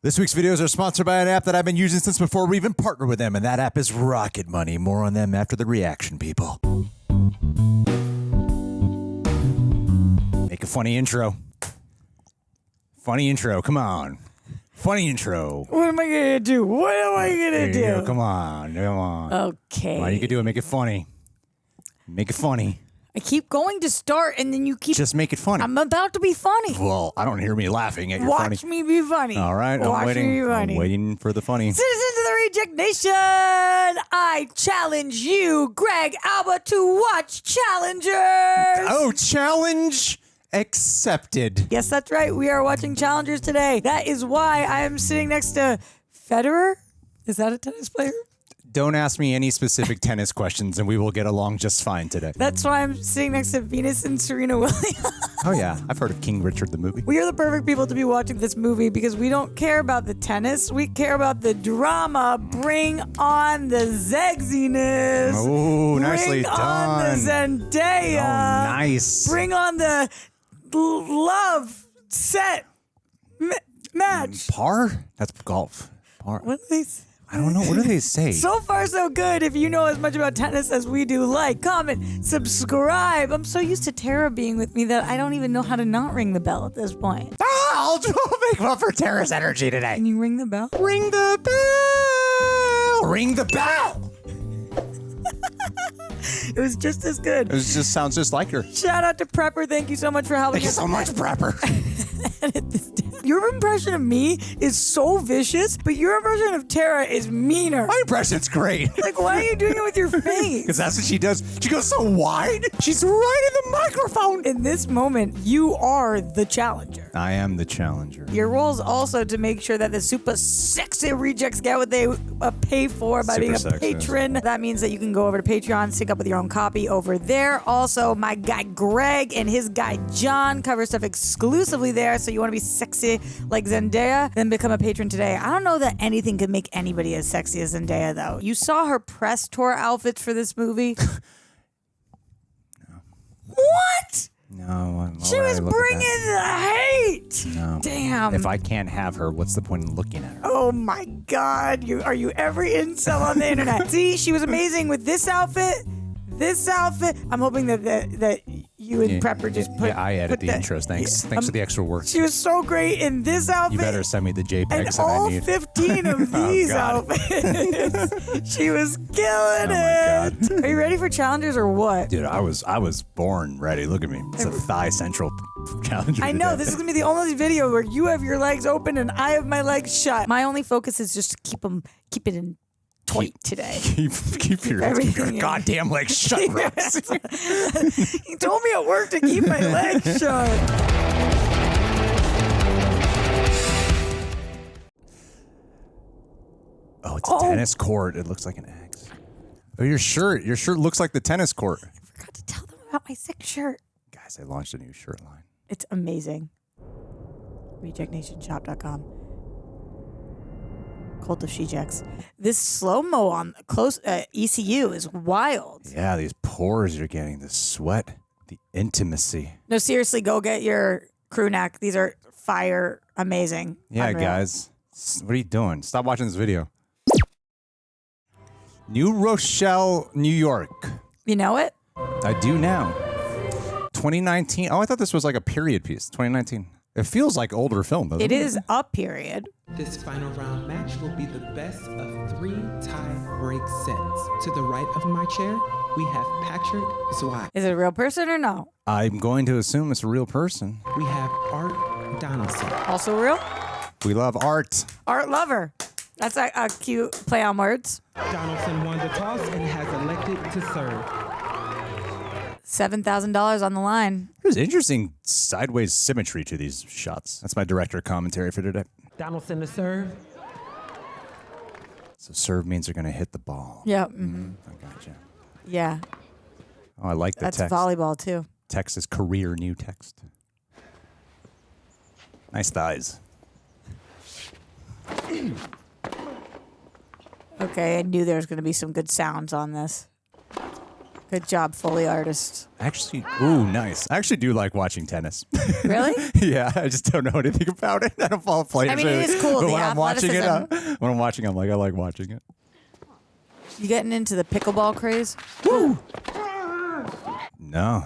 This week's videos are sponsored by an app that I've been using since before we even partnered with them, and that app is Rocket Money. More on them after the reaction, people. Make a funny intro. Funny intro, come on. Funny intro. What am I gonna do? What am I gonna do? Go, come on, come on. Okay. Come on, you can do it. Make it funny. Make it funny. I keep going to start, and then you keep... Just make it funny. I'm about to be funny. Well, I don't hear me laughing at your funny. Watch me be funny. All right, I'm waiting. Me be funny. I'm waiting for the funny. Citizens of the Reject Nation, I challenge you, Greg Alba, to watch Challengers. Oh, challenge accepted. Yes, that's right. We are watching Challengers today. That is why I am sitting next to Federer. Is that a tennis player? Don't ask me any specific tennis questions, and we will get along just fine today. That's why I'm sitting next to Venus and Serena Williams. Oh, yeah. I've heard of King Richard the movie. We are the perfect people to be watching this movie because we don't care about the tennis. We care about the drama. Bring on the zegziness. Oh, nicely done. done. On the Zendaya. Oh, nice. Bring on the love set match. Par? That's golf. Par. What do they say? I don't know. What do they say? So far, so good. If you know as much about tennis as we do, like, comment, subscribe. I'm so used to Tara being with me that I don't even know how to not ring the bell at this point. I'll make up for Tara's energy today. Can you ring the bell? Ring the bell. Ring the bell. It was just as good. It just sounds just like her. Shout out to Prepper. Thank you so much for helping Thank you us. so much, Prepper. Edit this down. Your impression of me is so vicious, but your impression of Tara is meaner. My impression's great. Like, why are you doing it with your face? Because that's what she does. She goes so wide. She's right in the microphone. In this moment, you are the challenger. I am the challenger. Your role is also to make sure that the super sexy rejects get what they pay for by being a patron. That means that you can go over to Patreon, sync up with your own copy over there. Also, my guy Greg and his guy John cover stuff exclusively there. So you want to be sexy like Zendaya, then become a patron today. I don't know that anything could make anybody as sexy as Zendaya, though. You saw her press tour outfits for this movie? No. What? No. She was bringing the hate. No. Damn. If I can't have her, what's the point in looking at her? Oh my God. Are you every incel on the internet? See, she was amazing with this outfit. This outfit. I'm hoping that you and Prepper just put. Yeah, I edit the intros. Thanks. Thanks for the extra work. She was so great in this outfit. You better send me the JPEGs and that I all need. 15 of these outfits. She was killing it. Are you ready for challengers or what? Dude, I was born ready. Look at me. It's a thigh central challenger. I know. This is going to be the only video where you have your legs open and I have my legs shut. My only focus is just to keep it in tight today. Keep your goddamn legs shut, Rex. He told me at work to keep my legs shut. Oh, it's a tennis court. It looks like an axe. Oh, your shirt looks like the tennis court. I forgot to tell them about my sick shirt. Guys, I launched a new shirt line. It's amazing. RejectNationShop.com. Cult of Shejects. This slow-mo on close ECU is wild. Yeah, these pores you're getting, the sweat, the intimacy. No, seriously, go get your crew neck. These are fire amazing. Yeah, Unreal. guys. What are you doing? Stop watching this video. New Rochelle, New York. You know it? I do now. 2019. Oh, I thought this was like a period piece. 2019. It feels like older film, doesn't it? It is a period. This final round match will be the best of 3 tie-break sets. To the right of my chair, we have Patrick Zweig. Is it a real person or no? I'm going to assume it's a real person. We have Art Donaldson. Also real? We love art. Art lover. That's a cute play on words. Donaldson won the toss and has elected to serve. $7,000 on the line. There's interesting sideways symmetry to these shots. That's my director commentary for today. Donaldson to serve. So serve means they're going to hit the ball. Yeah. I gotcha. Yeah. Oh, I like the That's text. volleyball too. Text is career new text. Nice thighs. Okay, I knew there was going to be some good sounds on this. Good job, Foley artist. Actually, ooh, nice. I actually do like watching tennis. Really? Yeah, I just don't know anything about it. I don't follow players. I mean, it is cool. But The when I'm watching it, athleticism. when I'm watching, I'm like, I like watching it. You getting into the pickleball craze? Woo! No.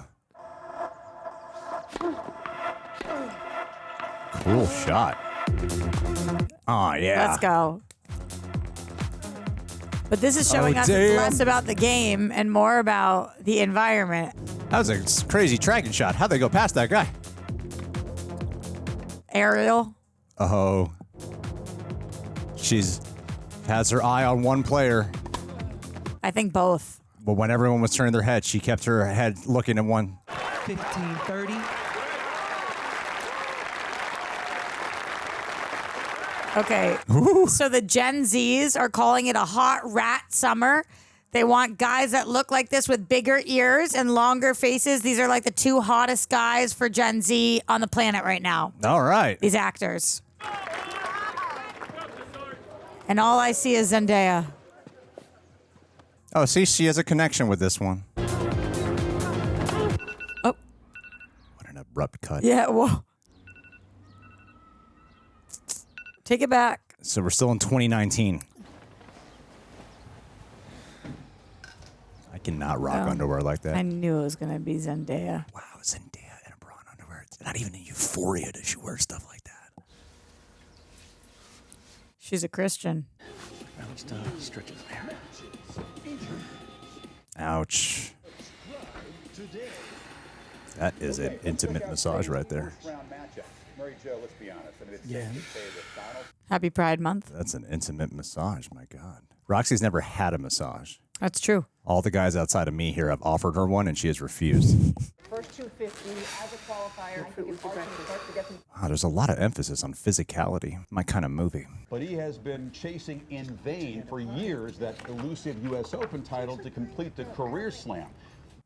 Cool shot. Oh, yeah. Let's go. But this is showing us damn. it's less about the game and more about the environment. That was a crazy tracking shot. How'd they go past that guy? Ariel. Oh. She's has her eye on one player. I think both. But when everyone was turning their head, she kept her head looking at one. 15-30. Okay. So the Gen Zs are calling it a hot rat summer. They want guys that look like this with bigger ears and longer faces. These are like the two hottest guys for Gen Z on the planet right now. All right. These actors. And all I see is Zendaya. Oh, see, she has a connection with this one. Oh. What an abrupt cut. Yeah, whoa. Take it back. So we're still in 2019. I cannot rock underwear like that. I knew it was going to be Zendaya. Wow, Zendaya in a bra and underwear. It's not even in Euphoria does she wear stuff like that. She's a Christian. At least stretches there. Ouch. That is an intimate massage right there. Yeah. Happy Pride Month. That's an intimate massage, my God. Roxy's never had a massage. That's true. All the guys outside of me here have offered her one, and she has refused. First 250 as a qualifier. I think it's hard to get them. Wow, there's a lot of emphasis on physicality. My kind of movie. But he has been chasing in vain for years that elusive U.S. Open title to complete the career slam.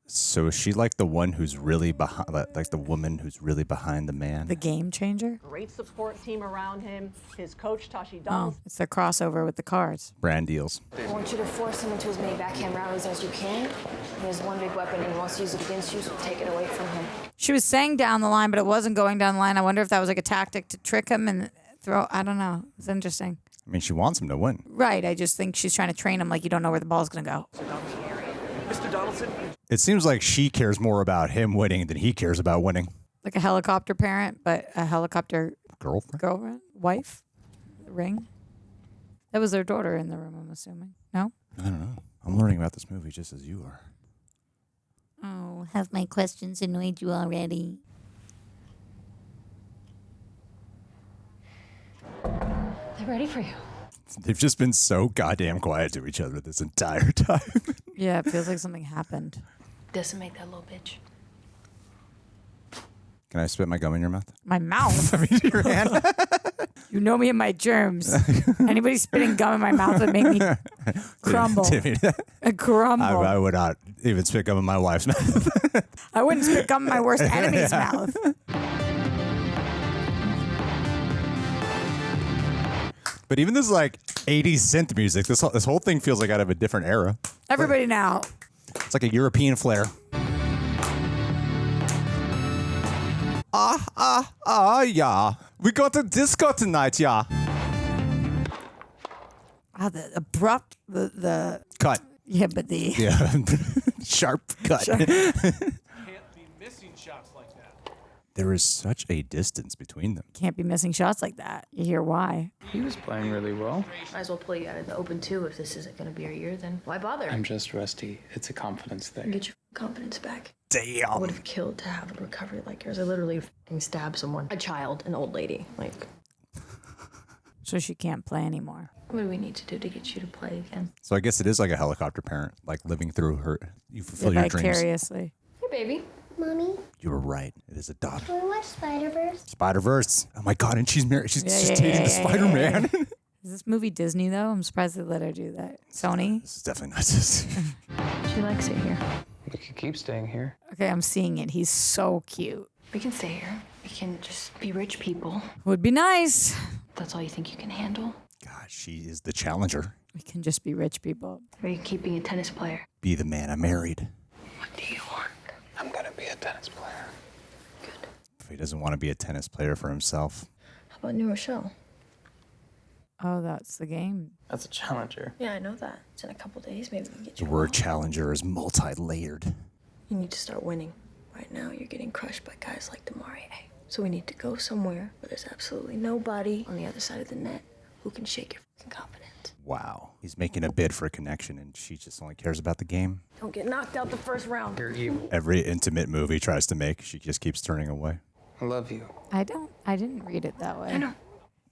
So is she like the one who's really behind, like the woman who's really behind the man? The game changer. Great support team around him. His coach, Tashi Oh, Duncan. it's the crossover with the cards. Brand deals. I want you to force him into as many backhand rallies as you can. He has one big weapon and he wants to use it against you, so take it away from him. She was saying down the line, but it wasn't going down the line. I wonder if that was like a tactic to trick him and throw. I don't know. It's interesting. I mean, she wants him to win. Right. I just think she's trying to train him like you don't know where the ball's going to go. Mr. Donaldson? It seems like she cares more about him winning than he cares about winning. Like a helicopter parent, but a helicopter Girlfriend? wife, ring. That was their daughter in the room, I'm assuming. No? I don't know. I'm learning about this movie just as you are. Oh, have my questions annoyed you already? They're ready for you. They've just been so goddamn quiet to each other this entire time. Yeah, it feels like something happened. Decimate that little bitch. Can I spit my gum in your mouth? My mouth? I mean, your hand. You know me and my germs. Anybody spitting gum in my mouth would make me crumble. Timmy, Crumble. I would not even spit gum in my wife's mouth. I wouldn't spit gum in my worst enemy's mouth. But even this like 80s synth music, this whole thing feels like out of a different era. Everybody now. It's like a European flair. Yeah. We got a disco tonight, yeah. Oh, the abrupt, the Cut. yeah, but the Yeah. Sharp cut. Can't be missing shots like that. There is such a distance between them. can't be missing shots like that. You hear why? He was playing really well. Might as well pull you out of the Open too. If this isn't going to be our year, then why bother? I'm just rusty. It's a confidence thing. Get your confidence back. I Damn. would have killed to have a recovery like yours. I literally stabbed someone, a child, an old lady. Like, So she can't play anymore. what do we need to do to get you to play again? So I guess it is like a helicopter parent, like living through her. You fulfill your dreams. Vicariously. Hey, baby. Mommy, You were right. It is a daughter. can we watch Spider-Verse? Spider-Verse. Oh my God. And she's married. She's just yeah, dating yeah, the yeah, Spider-Man. Is this movie Disney though? I'm surprised they let her do that. Sony? This is definitely not just. She likes it here. We could keep staying here. Okay, I'm seeing it. He's so cute. We can stay here. We can just be rich people. Would be nice. That's all you think you can handle? God, she is the challenger. We can just be rich people. Or you keep being a tennis player? Be the man I married. What do you want? I'm gonna be a tennis player. Good. If he doesn't want to be a tennis player for himself. How about New Rochelle? Oh, that's the game. That's a challenger. Yeah, I know that. It's in a couple days. Maybe we can get The you. word challenger is multi-layered. You need to start winning. Right now, you're getting crushed by guys like Demarie. So we need to go somewhere where there's absolutely nobody on the other side of the net who can shake your fucking confidence. Wow. He's making a bid for a connection, and she just only cares about the game. Don't get knocked out the first round. You're evil. Every intimate move he tries to make, she just keeps turning away. I love you. I didn't read it that way. I know.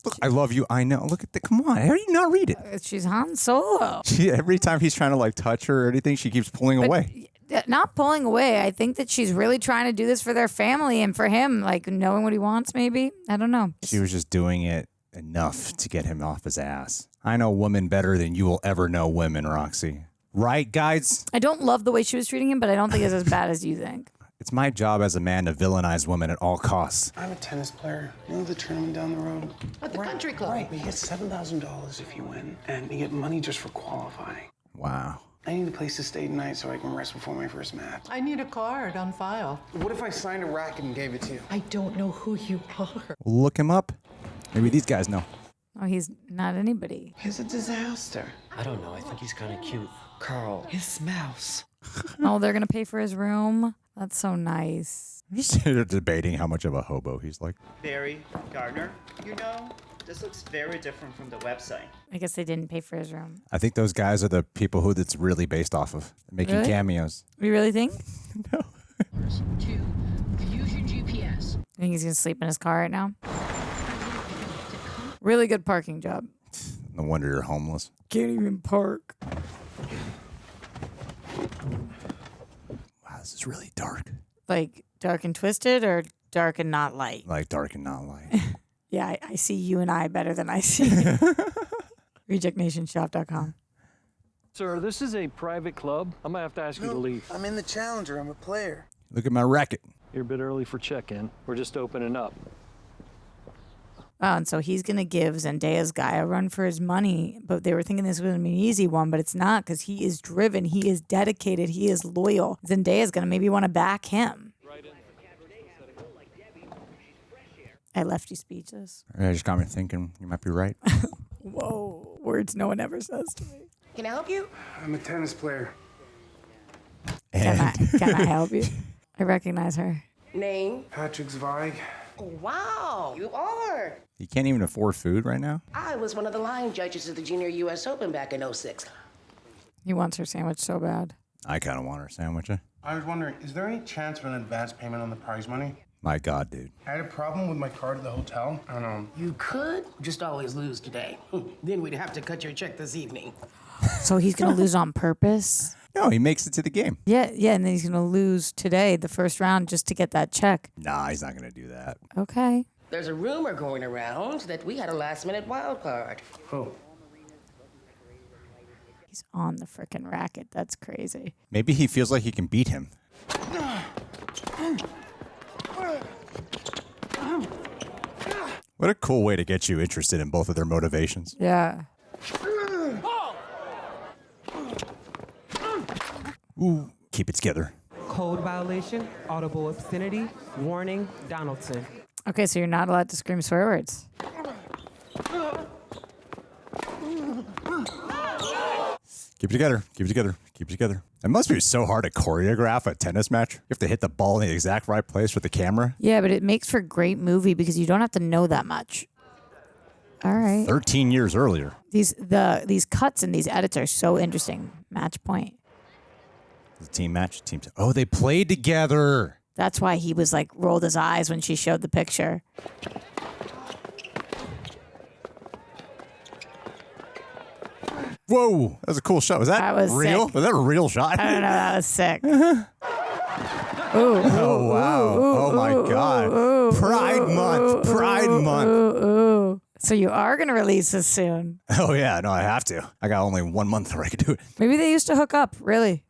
Look, I love you. I know. Look at the. Come on. How do you not read it? She's Han Solo. Every time he's trying to like touch her or anything, she keeps pulling away. Not pulling away. I think that she's really trying to do this for their family and for him, like knowing what he wants, maybe. I don't know. She was just doing it enough to get him off his ass. I know women better than you will ever know women, Roxy. Right, guys? I don't love the way she was treating him, but I don't think it's as bad as you think. It's my job as a man to villainize women at all costs. I'm a tennis player. You know the tournament down the road? At the country club. Right, but you get $7,000 if you win, and you get money just for qualifying. Wow. I need a place to stay tonight so I can rest before my first match. I need a card on file. What if I signed a racket and gave it to you? I don't know who you are. Look him up. Maybe these guys know. Oh, he's not anybody. He's a disaster. I don't know. I think he's kind of cute. Carl. His mouse. Oh, they're going to pay for his room? That's so nice. I'm just here debating how much of a hobo he's like. Barry Gardner, you know, this looks very different from the website. I guess they didn't pay for his room. I think those guys are the people who it's really based off of, making Really? cameos. You really think? No. To Fusion GPS. I think he's going to sleep in his car right now. Really good parking job. No wonder you're homeless. Can't even park. Wow, this is really dark. Like dark and twisted or dark and not light? Like dark and not light. Yeah, I see you and I better than I see RejectNationShop.com. Sir, this is a private club. I'm going to have to ask you to leave. I'm in the challenger. I'm a player. Look at my racket. You're a bit early for check-in. We're just opening up. Oh, and so he's going to give Zendaya's guy a run for his money. But they were thinking this was going to be an easy one, but it's not because he is driven. He is dedicated. He is loyal. Zendaya's going to maybe want to back him. I left you speechless. I just got me thinking you might be right. Whoa. Words no one ever says to me. Can I help you? I'm a tennis player. Can I help you? I recognize her. Name? Patrick Zweig. Oh, wow, you are. You can't even afford food right now? I was one of the line judges at the Junior U.S. Open back in '06. He wants her sandwich so bad. I kind of want her sandwich. I was wondering, is there any chance for an advance payment on the prize money? My God, dude. I had a problem with my card at the hotel. I don't know. You could just always lose today. Then we'd have to cut your check this evening. So he's going to lose on purpose? No, he makes it to the game. Yeah, and then he's going to lose today, the first round, just to get that check. Nah, he's not going to do that. Okay. There's a rumor going around that we had a last-minute wild card. Oh. He's on the frickin' racket. That's crazy. Maybe he feels like he can beat him. What a cool way to get you interested in both of their motivations. Yeah. Ooh, keep it together. Code violation, audible obscenity, warning, Donaldson. Okay, so you're not allowed to scream swear words. Keep it together. Keep it together. Keep it together. It must be so hard to choreograph a tennis match. You have to hit the ball in the exact right place with the camera. Yeah, but it makes for a great movie because you don't have to know that much. All right. 13 years earlier. These cuts and these edits are so interesting. Match point. The team match. Oh, they played together. That's why he was like rolled his eyes when she showed the picture. Whoa, that was a cool shot. Was that was real? sick. Was that a real shot? I don't know. That was sick. Oh, wow. Oh, my God. Pride Month. Pride Month. So you are going to release this soon. Oh, yeah. No, I have to. I got only 1 month where I could do it. Maybe they used to hook up. Really?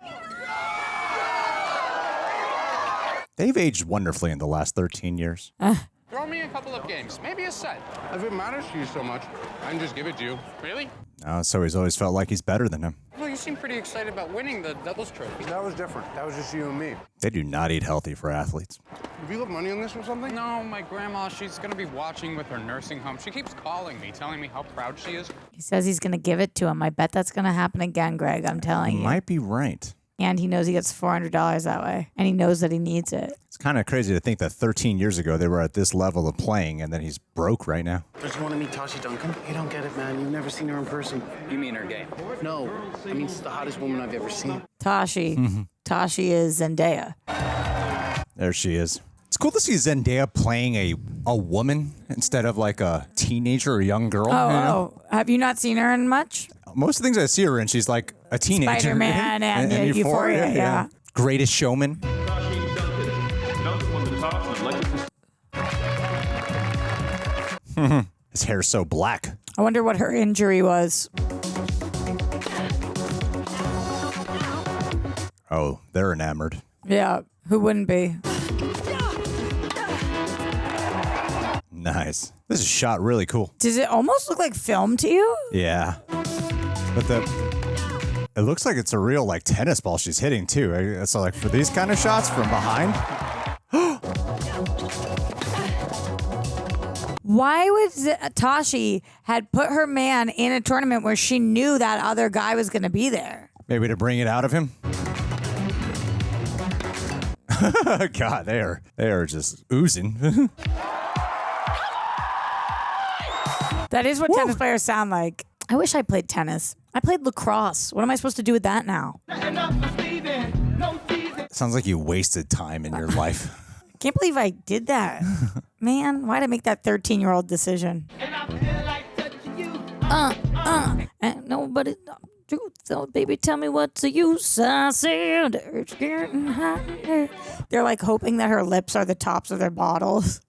They've aged wonderfully in the last 13 years. Throw me a couple of games, maybe a set. If it matters to you so much, I can just give it to you. Really? No, so he's always felt like he's better than him. No, you seem pretty excited about winning the doubles trophy. That was different. That was just you and me. They do not eat healthy for athletes. Have you got money on this or something? No, my grandma, she's gonna be watching with her nursing home. She keeps calling me, telling me how proud she is. He says he's going to give it to him. I bet that's going to happen again, Greg. I'm telling you. Might be right. And he knows he gets $400 that way. And he knows that he needs it. It's kind of crazy to think that 13 years ago they were at this level of playing, and then he's broke right now. Just want to meet Tashi Duncan? You don't get it, man. You've never seen her in person. You mean her game? No. I mean, she's the hottest woman I've ever seen. Tashi. Tashi is Zendaya. There she is. It's cool to see Zendaya playing a woman instead of like a teenager or young girl. Oh. Have you not seen her in much? Most of the things I see her in, she's like a teenager. Spider-Man and Euphoria, yeah. Greatest Showman. His hair's so black. I wonder what her injury was. Oh, they're enamored. Yeah, who wouldn't be? Nice. This is shot really cool. Does it almost look like film to you? Yeah. But it looks like it's a real like tennis ball she's hitting too. So like for these kind of shots from behind. Why would Tashi had put her man in a tournament where she knew that other guy was going to be there? Maybe to bring it out of him. God, they are just oozing. That is what tennis players sound like. I wish I played tennis. I played lacrosse. What am I supposed to do with that now? Sounds like you wasted time in your life. Can't believe I did that. Man, why'd I make that 13-year-old decision? And nobody truth. So baby, tell me what's the use. I said it's getting hot. They're like hoping that her lips are the tops of their bottles.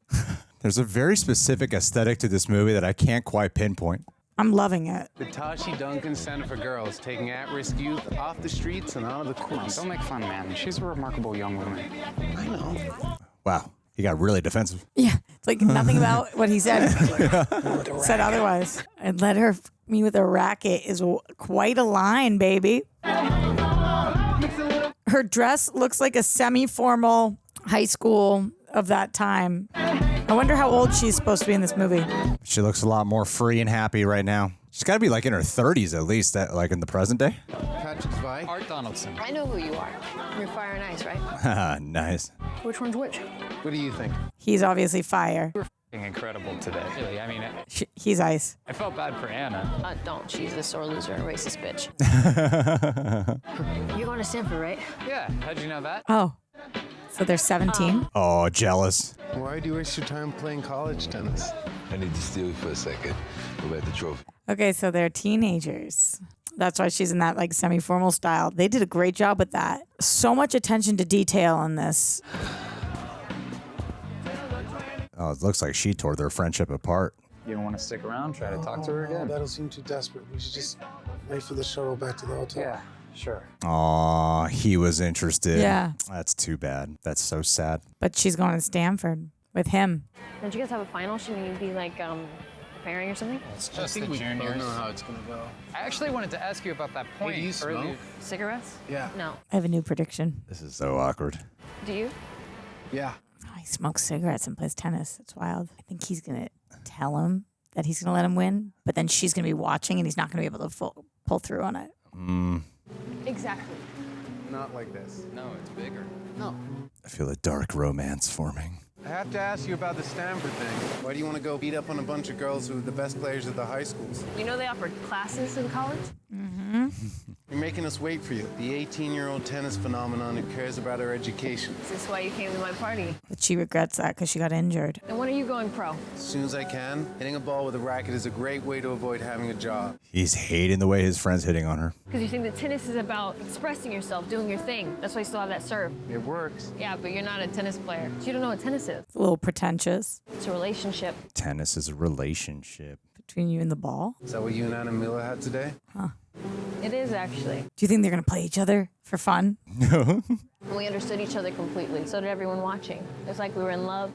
There's a very specific aesthetic to this movie that I can't quite pinpoint. I'm loving it. The Tashi Duncan Center for Girls, taking at-risk youth off the streets and onto the courts. Don't make fun, man. She's a remarkable young woman. I know. Wow, he got really defensive. Yeah, it's like nothing about what he said said otherwise. And let her me with a racket is quite a line, baby. Her dress looks like a semi-formal high school of that time. I wonder how old she's supposed to be in this movie. She looks a lot more free and happy right now. She's got to be like in her 30s at least, that like in the present day. Patrick Zweig. Art Donaldson. I know who you are. You're Fire and Ice, right? Nice. Which one's which? What do you think? He's obviously fire. Incredible today. Really, I mean, He's ice. I felt bad for Anna. Don't. She's a sore loser and racist bitch. You're going to Stanford, right? Yeah, how'd you know that? Oh, so they're 17? Oh, jealous. Why do you waste your time playing college tennis? I need to steal you for a second. Go back to the trophy. Okay, so they're teenagers. That's why she's in that like semi-formal style. They did a great job with that. So much attention to detail in this. Oh, it looks like she tore their friendship apart. You don't want to stick around, try to talk to her again? That'll seem too desperate. We should just wait for the shuttle back to the hotel. Yeah, sure. Aw, he was interested. Yeah. That's too bad. That's so sad. But she's going to Stanford with him. Don't you guys have a final? Shouldn't you be like preparing or something? It's just I think the we juniors. both know how it's gonna go. I actually wanted to ask you about that point do you smoke? earlier. Cigarettes? Yeah. No. I have a new prediction. This is so awkward. Do you? Yeah. Oh, he smokes cigarettes and plays tennis. It's wild. I think he's going to tell him that he's going to let him win, but then she's going to be watching and he's not going to be able to pull through on it. Exactly. Not like this. No, it's bigger. No. I feel a dark romance forming. I have to ask you about the Stanford thing. Why do you want to go beat up on a bunch of girls who are the best players at the high schools? You know they offer classes in college? You're making us wait for you. The 18-year-old tennis phenomenon who cares about her education. Is this why you came to my party? But she regrets that because she got injured. And when are you going pro? As soon as I can, hitting a ball with a racket is a great way to avoid having a job. He's hating the way his friend's hitting on her. Because you think that tennis is about expressing yourself, doing your thing. That's why you still have that serve. It works. Yeah, but you're not a tennis player. So you don't know what tennis is. It's a little pretentious It's a relationship. Tennis is a relationship. between you and the ball. Is that what you and Anna Miller had today? It is, actually. Do you think they're going to play each other for fun? And we understood each other completely. So did everyone watching. It's like we were in love.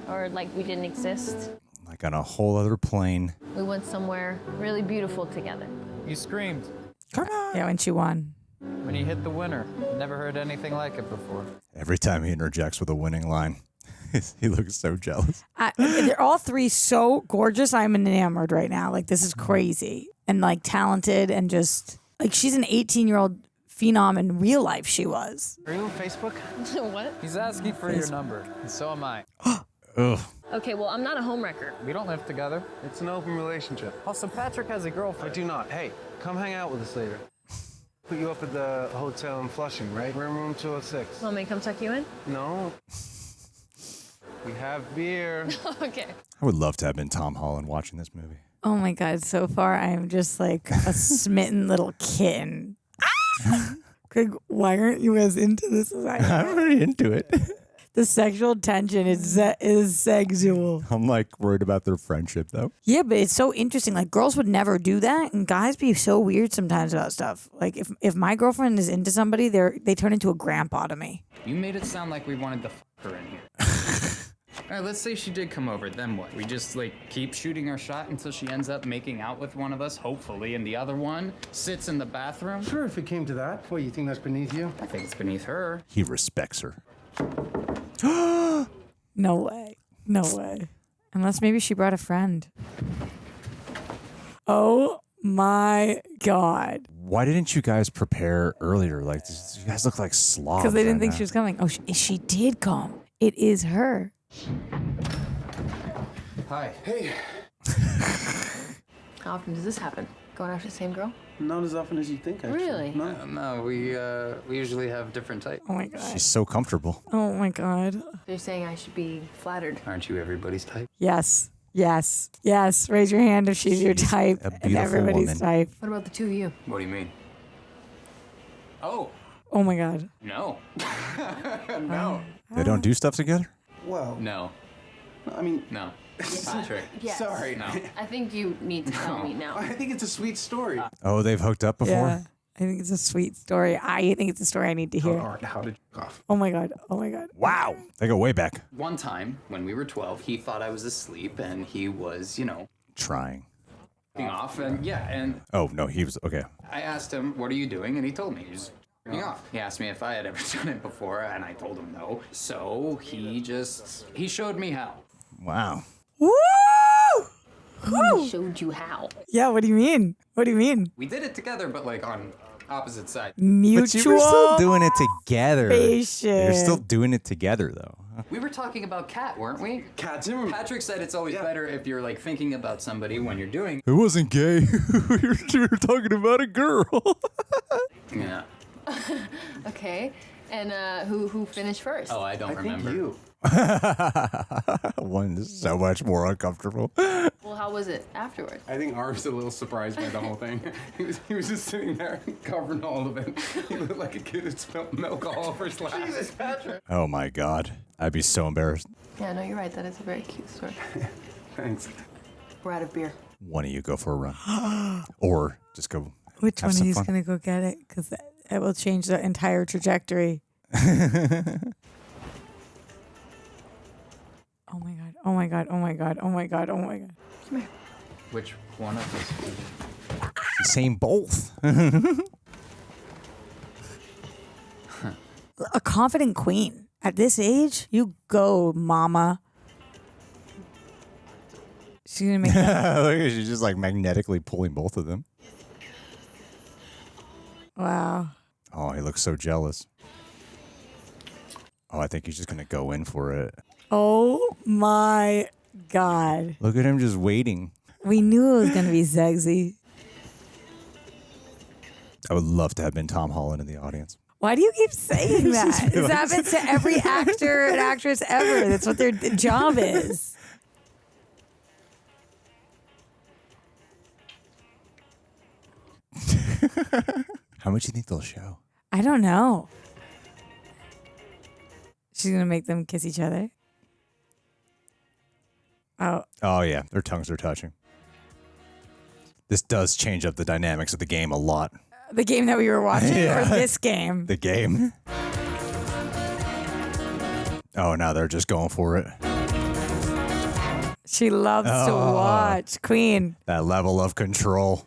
Or like we didn't exist. Like on a whole other plane. We went somewhere really beautiful together. You screamed. Come on. Yeah, when she won. When you hit the winner. Never heard anything like it before. Every time he interjects with a winning line, he looks so jealous. They're all three so gorgeous. I'm enamored right now. Like, this is crazy. And, like, talented and just, like, she's an 18-year-old phenom in real life, she was. Are you on Facebook? What? He's asking for your number, and so am I. Ugh. Okay, well, I'm not a homewrecker. We don't live together. It's an open relationship. Also, Patrick has a girlfriend. I do not. Hey, come hang out with us later. Put you up at the hotel in Flushing, right? We're in room 206. Want me to come tuck you in? No. We have beer. Okay. I would love to have been Tom Holland watching this movie. Oh my God, so far I am just like a smitten little kitten. Greg, why aren't you as into this as I am? I'm very into it. The sexual tension is sexual. I'm like worried about their friendship though. Yeah, but it's so interesting. Like, girls would never do that, and guys be so weird sometimes about stuff. Like, if my girlfriend is into somebody, they turn into a grandpa to me. You made it sound like we wanted to her in here. All right, let's say she did come over, then what? We just, like, keep shooting our shot until she ends up making out with one of us, hopefully, and the other one sits in the bathroom? Sure, if it came to that. What, you think that's beneath you? I think it's beneath her. He respects her. No way. No way. Unless maybe she brought a friend. Oh my God. Why didn't you guys prepare earlier? Like, you guys look like slobs. Because they didn't right think now. she was coming. Oh, she did come. It is her. Hi. Hey. How often does this happen? Going after the same girl? Not as often as you think, actually. Really? No. No, we usually have different types. Oh my God. She's so comfortable. Oh my God. They're saying I should be flattered. Aren't you everybody's type? Yes. Yes. Yes. Raise your hand if she's your type. a And beautiful everybody's woman. type. What about the two of you? What do you mean? Oh, Oh my God. no. No. They don't do stuff together? Well, No. I mean, No. Patrick. Yes. sorry. No. I think you need to tell me now. I think it's a sweet story. Oh, they've hooked up before? Yeah. I think it's a sweet story. I think it's a story I need to hear. How did you off? Oh my God. Oh my God. Wow. They go way back. One time, when we were 12, he thought I was asleep, and he was, Trying. off, and yeah, and Oh, no, he was, okay. I asked him, what are you doing? And he told me, he was me off. He asked me if I had ever done it before, and I told him no. So he showed me how. Wow. Woo! Who showed you how? Yeah, what do you mean? What do you mean? We did it together, but like on opposite sides. Mutual. But you were still doing it together. Patient. You're still doing it together, though. We were talking about Kat, weren't we? Kat Zimmerman. Patrick said it's always better if you're like thinking about somebody when you're doing. It wasn't gay. we were talking about a girl. Yeah. Okay. And who finished first? Oh, I don't remember. You. One is so much more uncomfortable. Well, how was it afterwards? I think R was a little surprised by the whole thing. He was just sitting there covering all of it. He looked like a kid who spilled milk all over his lap. Jesus, Patrick. Oh my God. I'd be so embarrassed. Yeah, no, you're right. That is a very cute story. Thanks. We're out of beer. One of you go for a run. Or just go. Which have one of some you's fun. going to go get it? Because it will change the entire trajectory. Oh my God. Oh my God. Oh my God. Oh my God. Oh my God. Come here. Which one of us? He's saying both. A confident queen. At this age, you go, mama. She's going to make that. Look at she's just like magnetically pulling both of them. Wow. Oh, he looks so jealous. Oh, I think he's just going to go in for it. Oh my God. Look at him just waiting. We knew it was going to be sexy. I would love to have been Tom Holland in the audience. Why do you keep saying that? This happens to every actor and actress ever. That's what their job is. How much do you think they'll show? I don't know. She's going to make them kiss each other. Oh. Oh, yeah. Their tongues are touching. This does change up the dynamics of the game a lot. The game that we were watching Yeah. or this game? The game. Oh, now they're just going for it. She loves to watch. Queen. That level of control.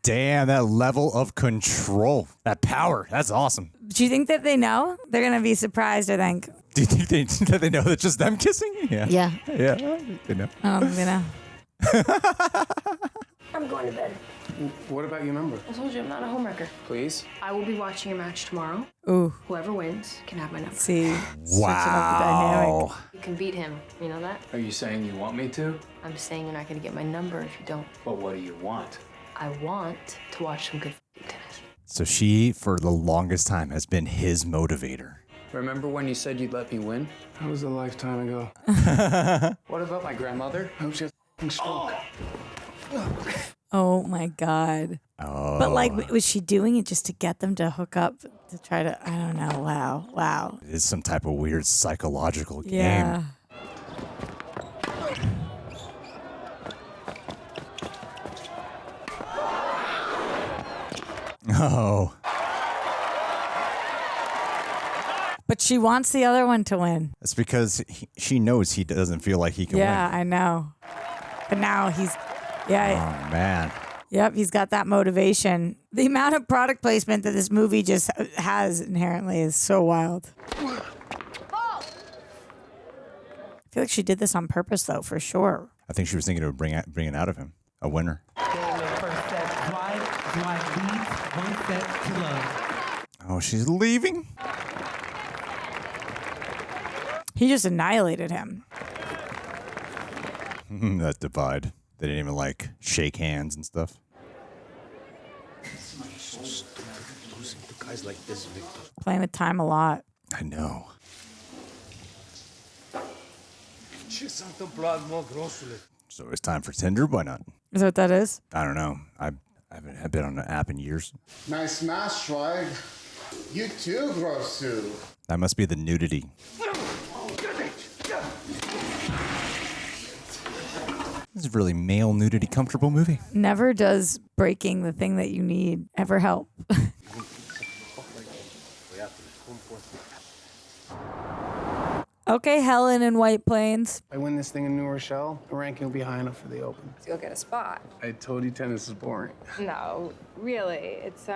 Damn, that level of control, that power, that's awesome. Do you think that they know? They're going to be surprised, I think. Do you think that they know that it's just them kissing? Yeah. Yeah. Yeah, they know. I don't think they know. I'm going to bed. What about your number? I told you I'm not a homewrecker. Please? I will be watching a match tomorrow. Ooh. Whoever wins can have my number. See. Wow. You can beat him. You know that? Are you saying you want me to? I'm saying you're not going to get my number if you don't. But what do you want? I want to watch some good tennis. So she, for the longest time, has been his motivator. Remember when you said you'd let me win? That was a lifetime ago. What about my grandmother? I hope she has a stroke. Oh my God. Oh. But like, was she doing it just to get them to hook up to try to, I don't know. Wow. It is some type of weird psychological game. Yeah. Oh. But she wants the other one to win. It's because she knows he doesn't feel like he can Yeah, win. I know. But now he's, Oh, man. Yep, he's got that motivation. The amount of product placement that this movie just has inherently is so wild. I feel like she did this on purpose, though, for sure. I think she was thinking of bringing out of him a winner. First set, Zweig leads 1 set to love. Oh, she's leaving? He just annihilated him. That divide. They didn't even like shake hands and stuff. Playing with time a lot. I know. So it's time for Tinder? Why not? Is that what that is? I don't know. I haven't been on an app in years. Nice match, Zweig. You too, Grosu. That must be the nudity. This is a really male nudity comfortable movie. Never does breaking the thing that you need ever help. Okay, Helen in White Plains. I win this thing in New Rochelle, the ranking will be high enough for the Open. You'll get a spot. I told you tennis is boring. No, really, it's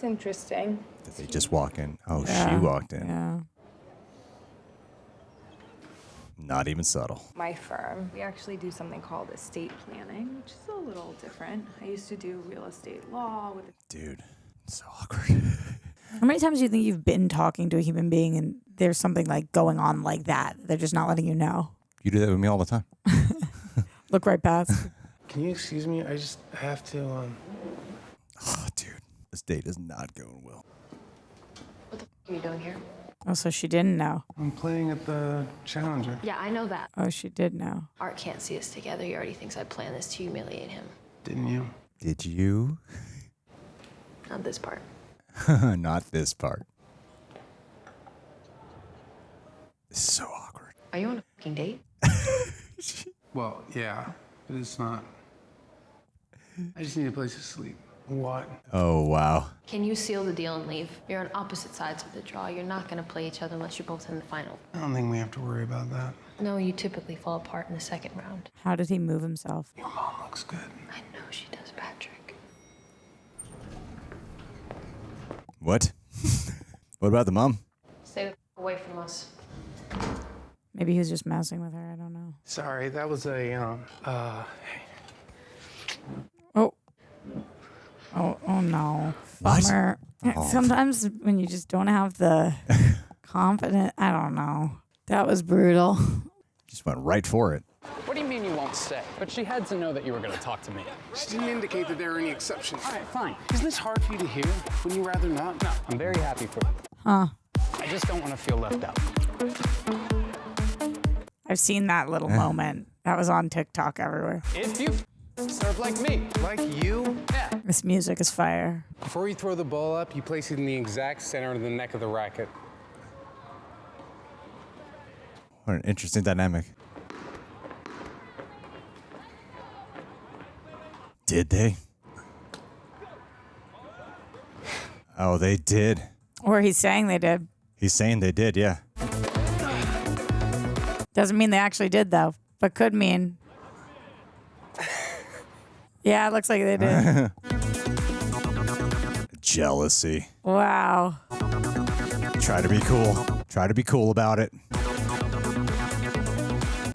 interesting. Did they just walk in? Oh, Yeah, she walked in. Yeah. Not even subtle. My firm, we actually do something called estate planning, which is a little different. I used to do real estate law with. Dude, so awkward. How many times do you think you've been talking to a human being and there's something like going on like that? They're just not letting you know. You do that with me all the time. Look right past. Can you excuse me? I just have to, Oh, dude, this date is not going well. What the f are you doing here? Oh, so she didn't know. I'm playing at the Challenger. Yeah, I know that. Oh, she did know. Art can't see us together. He already thinks I planned this to humiliate him. Didn't you? Did you? Not this part. Not this part. This is so awkward. Are you on a fucking date? Well, yeah, but it's not. I just need a place to sleep. What? Oh, wow. Can you seal the deal and leave? You're on opposite sides of the draw. You're not going to play each other unless you're both in the final. I don't think we have to worry about that. No, you typically fall apart in the second round. How did he move himself? Your mom looks good. I know she does, Patrick. What? What about the mom? Stay the f away from us. Maybe he was just messing with her. I don't know. Sorry, that was a, Oh no. What? Bummer. Oh. Sometimes when you just don't have the confidence, I don't know. That was brutal. Just went right for it. What do you mean you won't stay? But she had to know that you were going to talk to me. She didn't indicate that there are any exceptions. All right, fine. Isn't this hard for you to hear? Wouldn't you rather not? No, I'm very happy for you. Huh. I just don't want to feel left out. I've seen that little moment. That was on TikTok everywhere. If you serve like me. Like you? Yeah. This music is fire. Before you throw the ball up, you place it in the exact center of the neck of the racket. What an interesting dynamic. Did they? Oh, they did. Or he's saying they did. He's saying they did, yeah. Doesn't mean they actually did, though, but could mean. Yeah, it looks like they did. jealousy. Wow. Try to be cool. Try to be cool about it.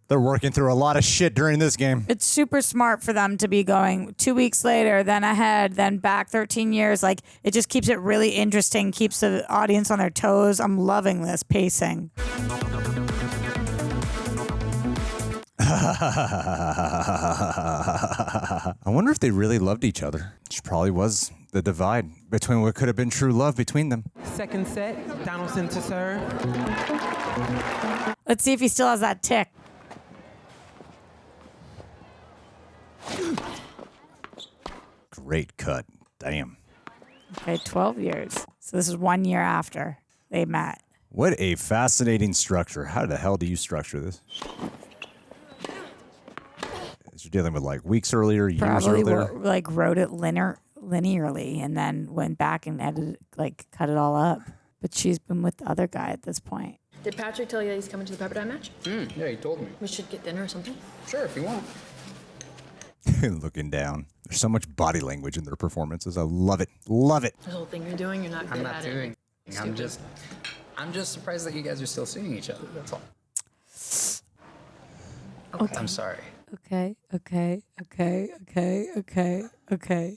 They're working through a lot of shit during this game. It's super smart for them to be going 2 weeks later, then ahead, then back 13 years. Like, it just keeps it really interesting, keeps the audience on their toes. I'm loving this pacing. I wonder if they really loved each other. Which probably was the divide between what could have been true love between them. Second set, Donaldson to serve. Let's see if he still has that tick. Great cut. Damn. Okay, 12 years. So this is 1 year after they met. What a fascinating structure. How the hell do you structure this? You're dealing with like weeks earlier, years Probably earlier. like wrote it linearly and then went back and edited, like cut it all up. But she's been with the other guy at this point. Did Patrick tell you that he's coming to the Pepperdine match? Yeah, he told me. We should get dinner or something. Sure, if you want. Looking down. There's so much body language in their performances. I love it. Love it. This whole thing you're doing, you're not good I'm not at doing. it. I'm just surprised that you guys are still seeing each other. That's all. Okay. I'm sorry. Okay.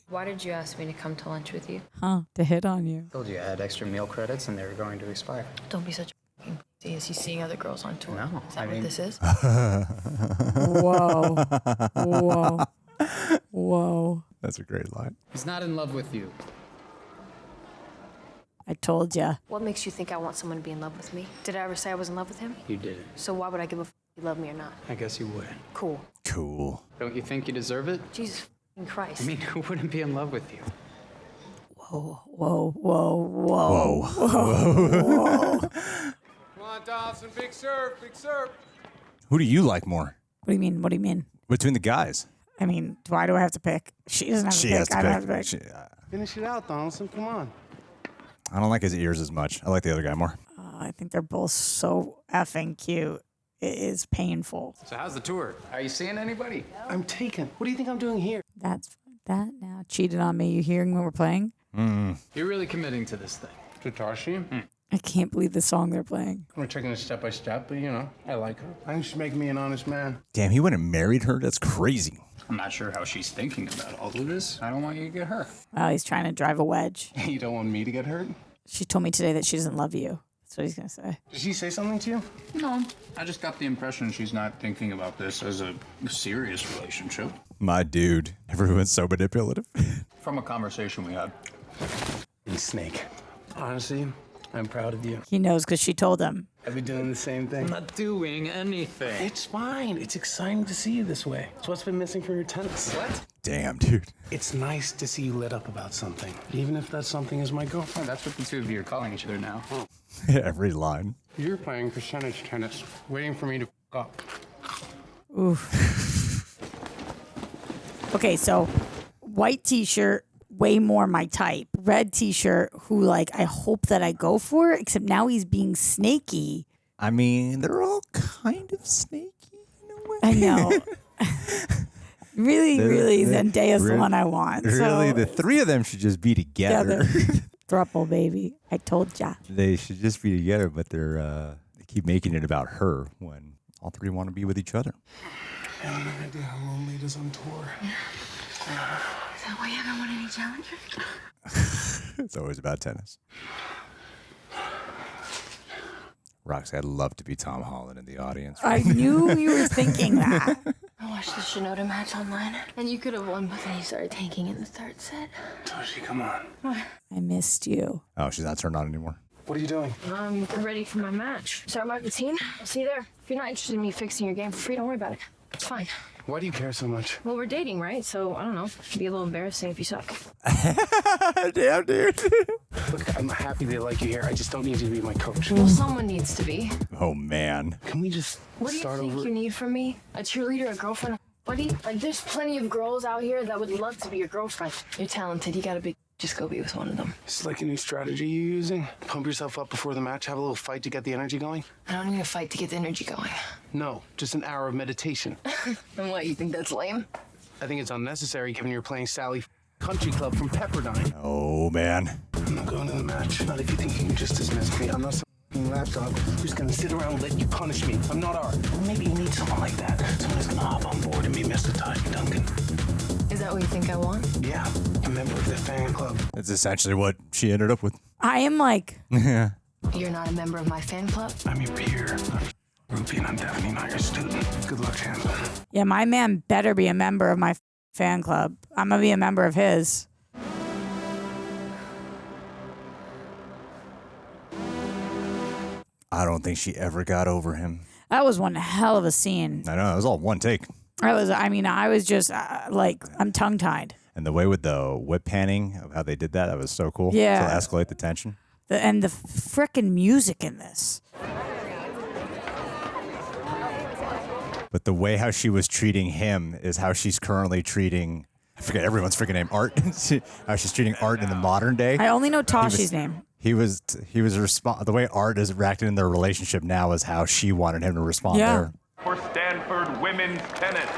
Why did you ask me to come to lunch with you? Huh, to hit on you. I told you I had extra meal credits and they were going to expire. Don't be such a f***ing pussy. Is he seeing other girls on tour? No, Is that what mean- this is? Whoa. That's a great line. He's not in love with you. I told ya. What makes you think I want someone to be in love with me? Did I ever say I was in love with him? You didn't. So why would I give a f*** if you love me or not? I guess you wouldn't. Cool. Cool. Don't you think you deserve it? Jesus f***ing Christ. I mean, who wouldn't be in love with you? Whoa. Come on, Donaldson, big serve, big serve. Who do you like more What do you mean? between the guys? I mean, why do I have to pick? She doesn't have to She pick. has to I don't have pick. to pick. Finish it out, Donaldson. Come on. I don't like his ears as much. I like the other guy more. I think they're both so effing cute. It is painful. So how's the tour? Are you seeing anybody? I'm taken. What do you think I'm doing here? That's that now. Cheated on me. You hearing what we're playing? You're really committing to this thing. To Tashi? I can't believe the song they're playing. We're taking it step by step, but you know, I like her. I think she's making me an honest man. Damn, he went and married her? That's crazy. I'm not sure how she's thinking about all of this. I don't want you to get hurt. Oh, he's trying to drive a wedge. You don't want me to get hurt? She told me today that she doesn't love you. That's what he's gonna say. Did she say something to you? No, I just got the impression she's not thinking about this as a serious relationship. My dude. Everyone's so manipulative. From a conversation we had. You snake. Honestly, I'm proud of you. He knows because she told him. I've been doing the same thing. I'm not doing anything. It's fine. It's exciting to see you this way. It's what's been missing from your tennis. What? Damn, dude. It's nice to see you lit up about something, even if that something is my girlfriend. Oh, that's what the two of you are calling each other now. Every line. You're playing percentage tennis, waiting for me to up. Oof. Okay, so white t-shirt, way more my type. Red t-shirt, who like I hope that I go for, except now he's being snaky. I mean, they're all kind of snaky in a way. I know. really, Zendaya's the one I want. Really, so, the three of them should just be together. Thruple, baby. I told ya. They should just be together, but they keep making it about her when all three want to be with each other. I have no idea how lonely it is on tour. Is that why you haven't won any challenges? It's always about tennis. Roxy, I'd love to be Tom Holland in the audience. I knew you were thinking that. I watched the Shinoda match online, and you could have won, but then you started tanking in the third set. Tashi, come on. I missed you. Oh, she's not turned on anymore. What are you doing? I'm ready for my match. Start my routine. I'll see you there. If you're not interested in me fixing your game for free, don't worry about it. It's fine. Why do you care so much? Well, we're dating, right? So, I don't know. It'd be a little embarrassing if you suck. Damn, dude. Look, I'm happy they like you here. I just don't need you to be my coach. Well, someone needs to be. Oh, man. Can we just What do you start think over? you need from me? A cheerleader, a girlfriend, a buddy? Like, there's plenty of girls out here that would love to be your girlfriend. You're talented. You got a big... Just go be with one of them. This is like a new strategy you're using? Pump yourself up before the match, have a little fight to get the energy going? I don't need a fight to get the energy going. No, just an hour of meditation. And what, you think that's lame? I think it's unnecessary given you're playing Sally country club from Pepperdine. Oh, man. I'm not going to the match. Not if you think you can just dismiss me. I'm not some lapdog who's going to sit around and let you punish me. I'm not Art. Well, maybe you need someone like that. Someone who's going to hop on board and be Mr. Tashi Duncan. Is that what you think I want? Yeah, a member of the fan club. That's essentially what she ended up with. I am like... Yeah. You're not a member of my fan club? I'm your peer. Ruby, and I'm definitely not your student. Good luck, Chandler. Yeah, my man better be a member of my fan club. I'm going to be a member of his. I don't think she ever got over him. That was one hell of a scene. I know, it was all one take. I was just like, I'm tongue-tied. And the way with the whip panning of how they did that was so cool. Yeah. To escalate the tension. And the frickin' music in this. But the way how she was treating him is how she's currently treating, I forget everyone's freaking name, Art. How she's treating Art in the modern day. I only know Tashi's name. The way Art is reacting in their relationship now is how she wanted him to respond there. For Stanford women's tennis.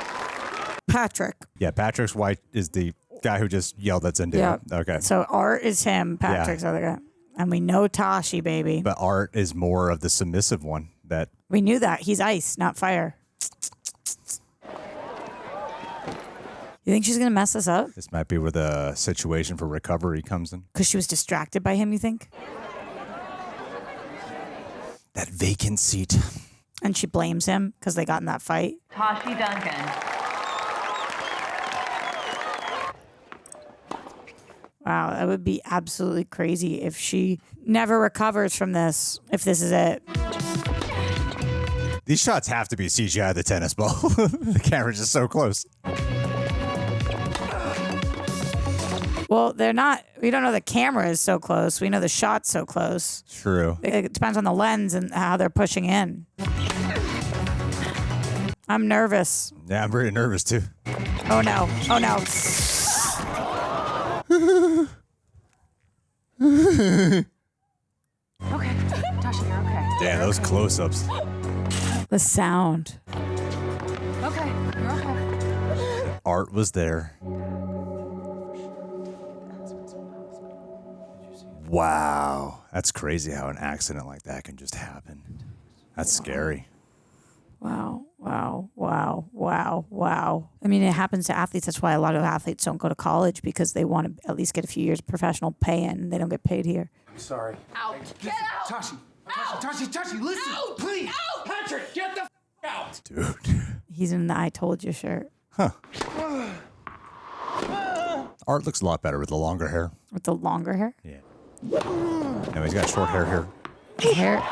Patrick. Yeah, Patrick's wife is the guy who just yelled at Zendaya. Yeah. Okay. So Art is him, Patrick's other guy. And we know Tashi, baby. But Art is more of the submissive one. That we knew that. He's ice, not fire. You think she's going to mess us up? This might be where the situation for recovery comes in. Because she was distracted by him, you think? That vacant seat. And she blames him because they got in that fight. Tashi Duncan. Wow, that would be absolutely crazy if she never recovers from this, if this is it. These shots have to be CGI of the tennis ball. The camera's just so close. Well, they're not. We don't know the camera is so close. We know the shot's so close. True. It depends on the lens and how they're pushing in. I'm nervous. Yeah, I'm very nervous too. Oh no. Oh no. Okay, Tashi, you're okay. Damn, those close-ups. The sound. Okay, you're okay. Art was there. Wow. That's crazy how an accident like that can just happen. That's scary. Wow. I mean, it happens to athletes. That's why a lot of athletes don't go to college, because they want to at least get a few years of professional pay in, and they don't get paid here. I'm sorry. Out. Get out. Tashi, Out. Tashi, listen. Out. Please. Out. Patrick, get the out. Dude. He's in the I told you shirt. Huh. Art looks a lot better with the longer hair. With the longer hair? Yeah. No, he's got short hair here. The hair.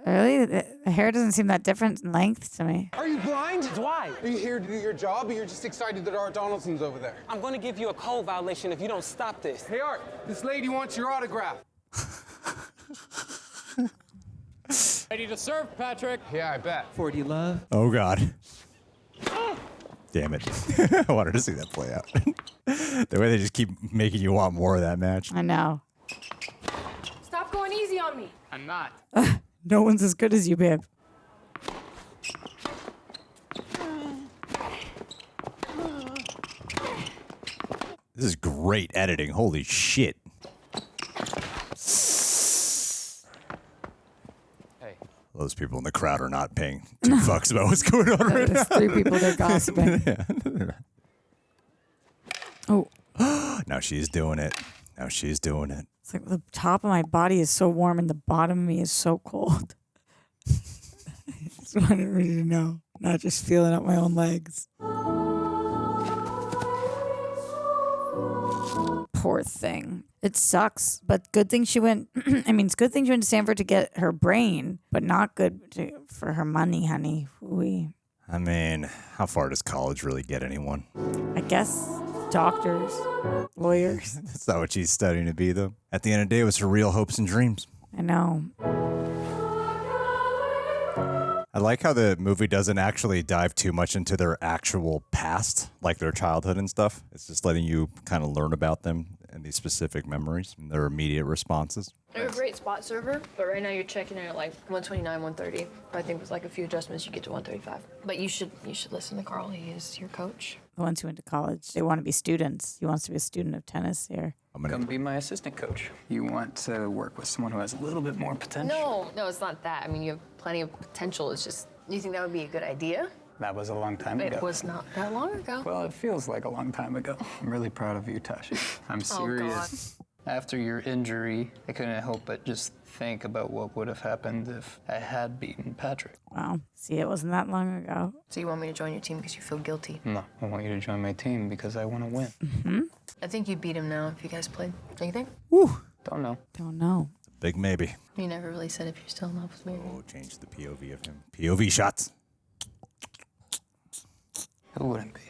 Really? The hair doesn't seem that different in length to me. Are you blind? Zweig. Are you here to do your job, or you're just excited that Art Donaldson's over there? I'm going to give you a code violation if you don't stop this. Hey, Art, this lady wants your autograph. Ready to serve, Patrick. Yeah, I bet. 40 love. Oh, God. Damn it. I wanted to see that play out. The way they just keep making you want more of that match. I know. Stop going easy on me. I'm not. No one's as good as you, babe. This is great editing. Holy shit. Hey. Those people in the crowd are not paying two fucks about what's going on right now. There's three people there gossiping. Oh. Now she's doing it. Now she's doing it. It's like the top of my body is so warm and the bottom of me is so cold. Just wanted everybody to know. Not just feeling up my own legs. Poor thing. It sucks, but good thing she went. I mean, it's good thing she went to Stanford to get her brain, but not good for her money, honey. I mean, how far does college really get anyone? I guess doctors, lawyers. That's not what she's studying to be, though. At the end of the day, it was her real hopes and dreams. I know. I like how the movie doesn't actually dive too much into their actual past, like their childhood and stuff. It's just letting you kind of learn about them any specific memories and their immediate responses? You're a great spot server, but right now you're checking in at like 129, 130. I think with like a few adjustments, you get to 135. But you should listen to Carl. He is your coach. The ones who went to college, they want to be students. He wants to be a student of tennis here. Come be my assistant coach. You want to work with someone who has a little bit more potential? No, it's not that. I mean, you have plenty of potential. It's just, you think that would be a good idea? That was a long time ago. It was not that long ago. Well, it feels like a long time ago. I'm really proud of you, Tashi. I'm serious. After your injury, I couldn't help but just think about what would have happened if I had beaten Patrick. Wow. See, it wasn't that long ago. So you want me to join your team because you feel guilty? No, I want you to join my team because I want to win. Mm-hmm. I think you'd beat him now if you guys played. Don't you think? Woo. Don't know. Don't know. Big maybe. You never really said if you're still in love with me. Oh, change the POV of him. POV shots. Who wouldn't be?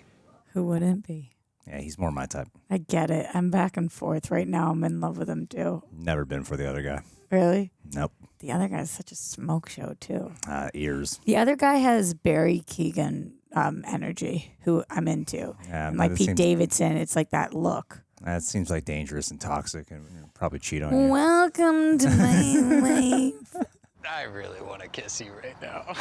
Who wouldn't be? Yeah, he's more my type. I get it. I'm back and forth. Right now, I'm in love with him, too. Never been for the other guy. Really? Nope. The other guy's such a smoke show, too. Ears. The other guy has Barry Keoghan energy, who I'm into. Yeah, and like Pete Davidson, it's like that look. That seems like dangerous and toxic and probably cheat on you. Welcome to my life. I really want to kiss you right now.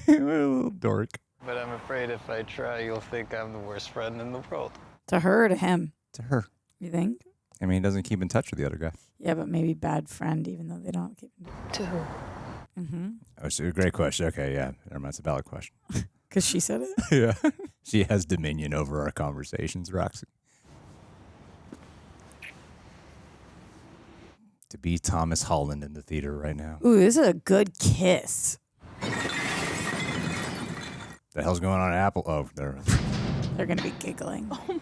A little dork. But I'm afraid if I try, you'll think I'm the worst friend in the world. To her or to him? To her. You think? I mean, he doesn't keep in touch with the other guy. Yeah, but maybe bad friend, even though they don't keep in touch. To who? Mm-hmm. Oh, so a great question. Okay, yeah. Never mind. It's a valid question. Because she said it? Yeah. She has dominion over our conversations, Roxy. To be Thomas Holland in the theater right now. Ooh, this is a good kiss. The hell's going on at Apple? Oh, there. They're going to be giggling. Oh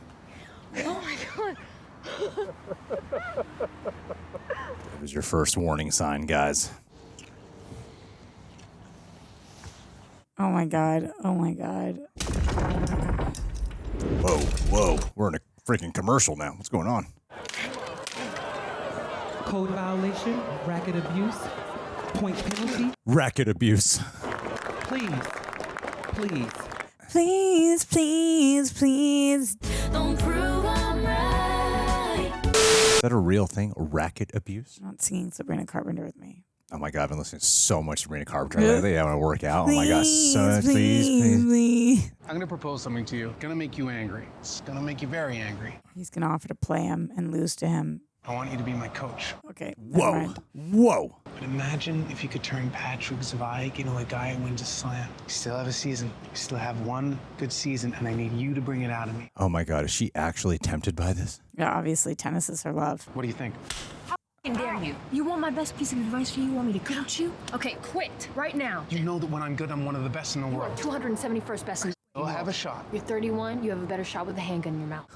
my God. It was your first warning sign, guys. Oh my God. Oh my God. Whoa, whoa. We're in a freaking commercial now. What's going on? Code violation, racket abuse, point penalty. Racket abuse. Please. Please, please, please. Don't prove I'm right. Is that a real thing? Racket abuse? Not singing Sabrina Carpenter with me. Oh my God, I've been listening to so much Sabrina Carpenter lately. I want to work out. Please, oh my gosh, so much. Please. I'm gonna propose something to you. Gonna make you angry. It's gonna make you very angry. He's going to offer to play him and lose to him. I want you to be my coach. Okay. Whoa. Whoa. But imagine if you could turn Patrick Zweig into a guy who wins a slam. You still have a season. You still have one good season, and I need you to bring it out of me. Oh my God, is she actually tempted by this? Yeah, obviously, tennis is her love. What do you think? How dare you? You want my best piece of advice for you? You want me to coach you? Okay, quit right now. You know that when I'm good, I'm one of the best in the world. 271st best in the I'll have a shot. You're 31. You have a better shot with a handgun in your mouth.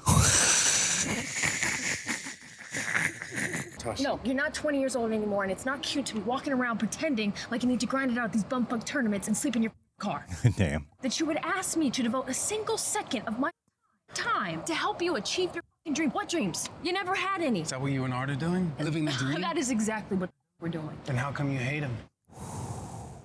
No, you're not 20 years old anymore, and it's not cute to be walking around pretending like you need to grind it out at these bumfuck tournaments and sleep in your car. Damn. That you would ask me to devote a single second of my time to help you achieve your dream. What dreams? You never had any. Is that what you and Art are doing? Living the dream? That is exactly what we're doing. Then how come you hate him?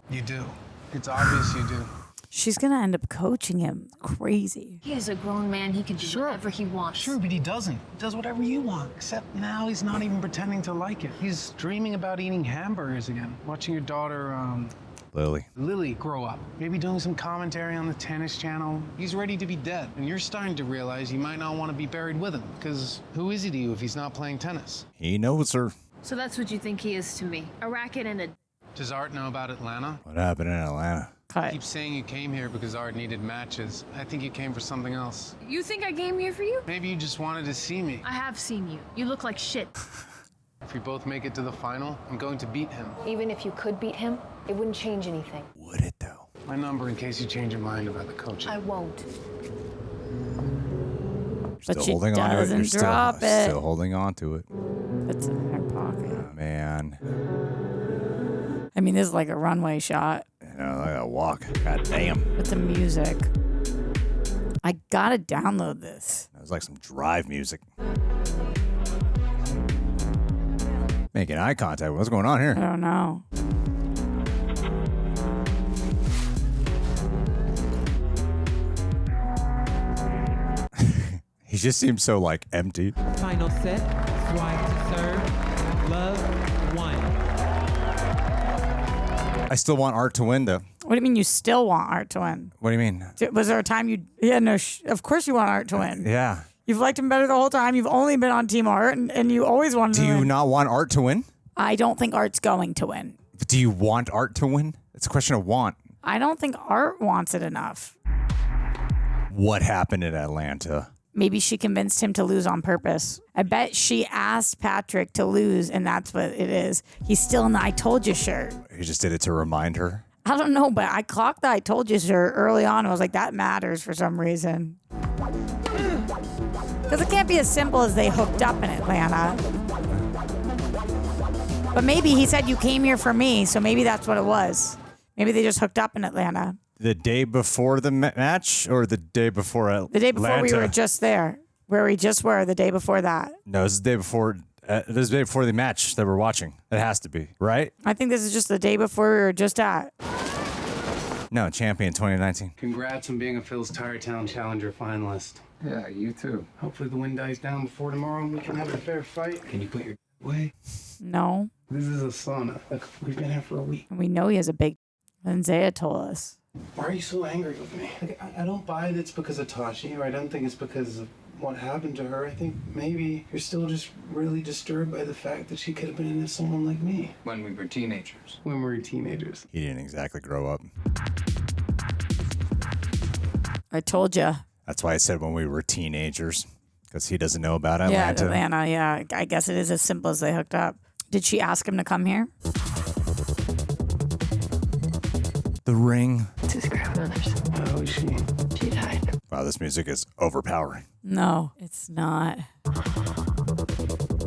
You do. It's obvious you do. She's going to end up coaching him. Crazy. He is a grown man. He can do whatever he wants. Sure, but he doesn't. He does whatever you want. Except now he's not even pretending to like it. He's dreaming about eating hamburgers again. Watching your daughter, Lily grow up. Maybe doing some commentary on the tennis channel. He's ready to be dead. And you're starting to realize you might not want to be buried with him. Because who is he to you if he's not playing tennis? He knows her. So that's what you think he is to me. A racket and a... Does Art know about Atlanta? What happened in Atlanta? You keep saying you came here because Art needed matches. I think you came for something else. You think I came here for you? Maybe you just wanted to see me. I have seen you. You look like shit. If we both make it to the final, I'm going to beat him. Even if you could beat him, it wouldn't change anything. Would it, though? My number in case you change your mind about the coaching. I won't. But Still she holding on to it. doesn't You're drop it. Still holding on to it. It's in her pocket. Oh, man. I mean, this is like a runway shot. I gotta walk. God damn. With the music. I gotta download this. That was like some drive music. Making eye contact. What's going on I here? don't know. He just seems so like empty. Final set, Zweig to serve, love 1. I still want Art to win, though. What do you mean you still want Art to win? What do you mean? Was there a time you... Yeah, no, of course you want Art to win. Yeah. You've liked him better the whole time. You've only been on Team Art, and you always wanted to win. Do you not want Art to win? I don't think Art's going to win. Do you want Art to win? It's a question of want. I don't think Art wants it enough. What happened in Atlanta? Maybe she convinced him to lose on purpose. I bet she asked Patrick to lose, and that's what it is. He's still in the I told you shirt. He just did it to remind her? I don't know, but I clocked the I told you shirt early on. I was like, that matters for some reason. Because it can't be as simple as they hooked up in Atlanta. But maybe he said you came here for me, so maybe that's what it was. Maybe they just hooked up in Atlanta. The day before the match or the day before Atlanta? The day before we were just there. Where we just were the day before that. No, this is the day before. This is the day before the match that we're watching. It has to be, right? I think this is just the day before we were just at. No, champion 2019. Congrats on being a Phil's Tire Town Challenger finalist. Yeah, you too. Hopefully the wind dies down before tomorrow and we can have a fair fight. Can you put your away? No. This is a sauna. Look, we've been here for a week. We know he has a big... Zendaya told us. Why are you so angry with me? Like, I don't buy that it's because of Tashi, or I don't think it's because of what happened to her. I think maybe you're still just really disturbed by the fact that she could have been into someone like me. When we were teenagers. When we were teenagers. He didn't exactly grow up. I told you. That's why I said when we were teenagers, because he doesn't know about Atlanta. Yeah, Atlanta, yeah. I guess it is as simple as they hooked up. Did she ask him to come here? The ring. It's his grandmother's. How is she? She died. Wow, this music is overpowering. No, it's not.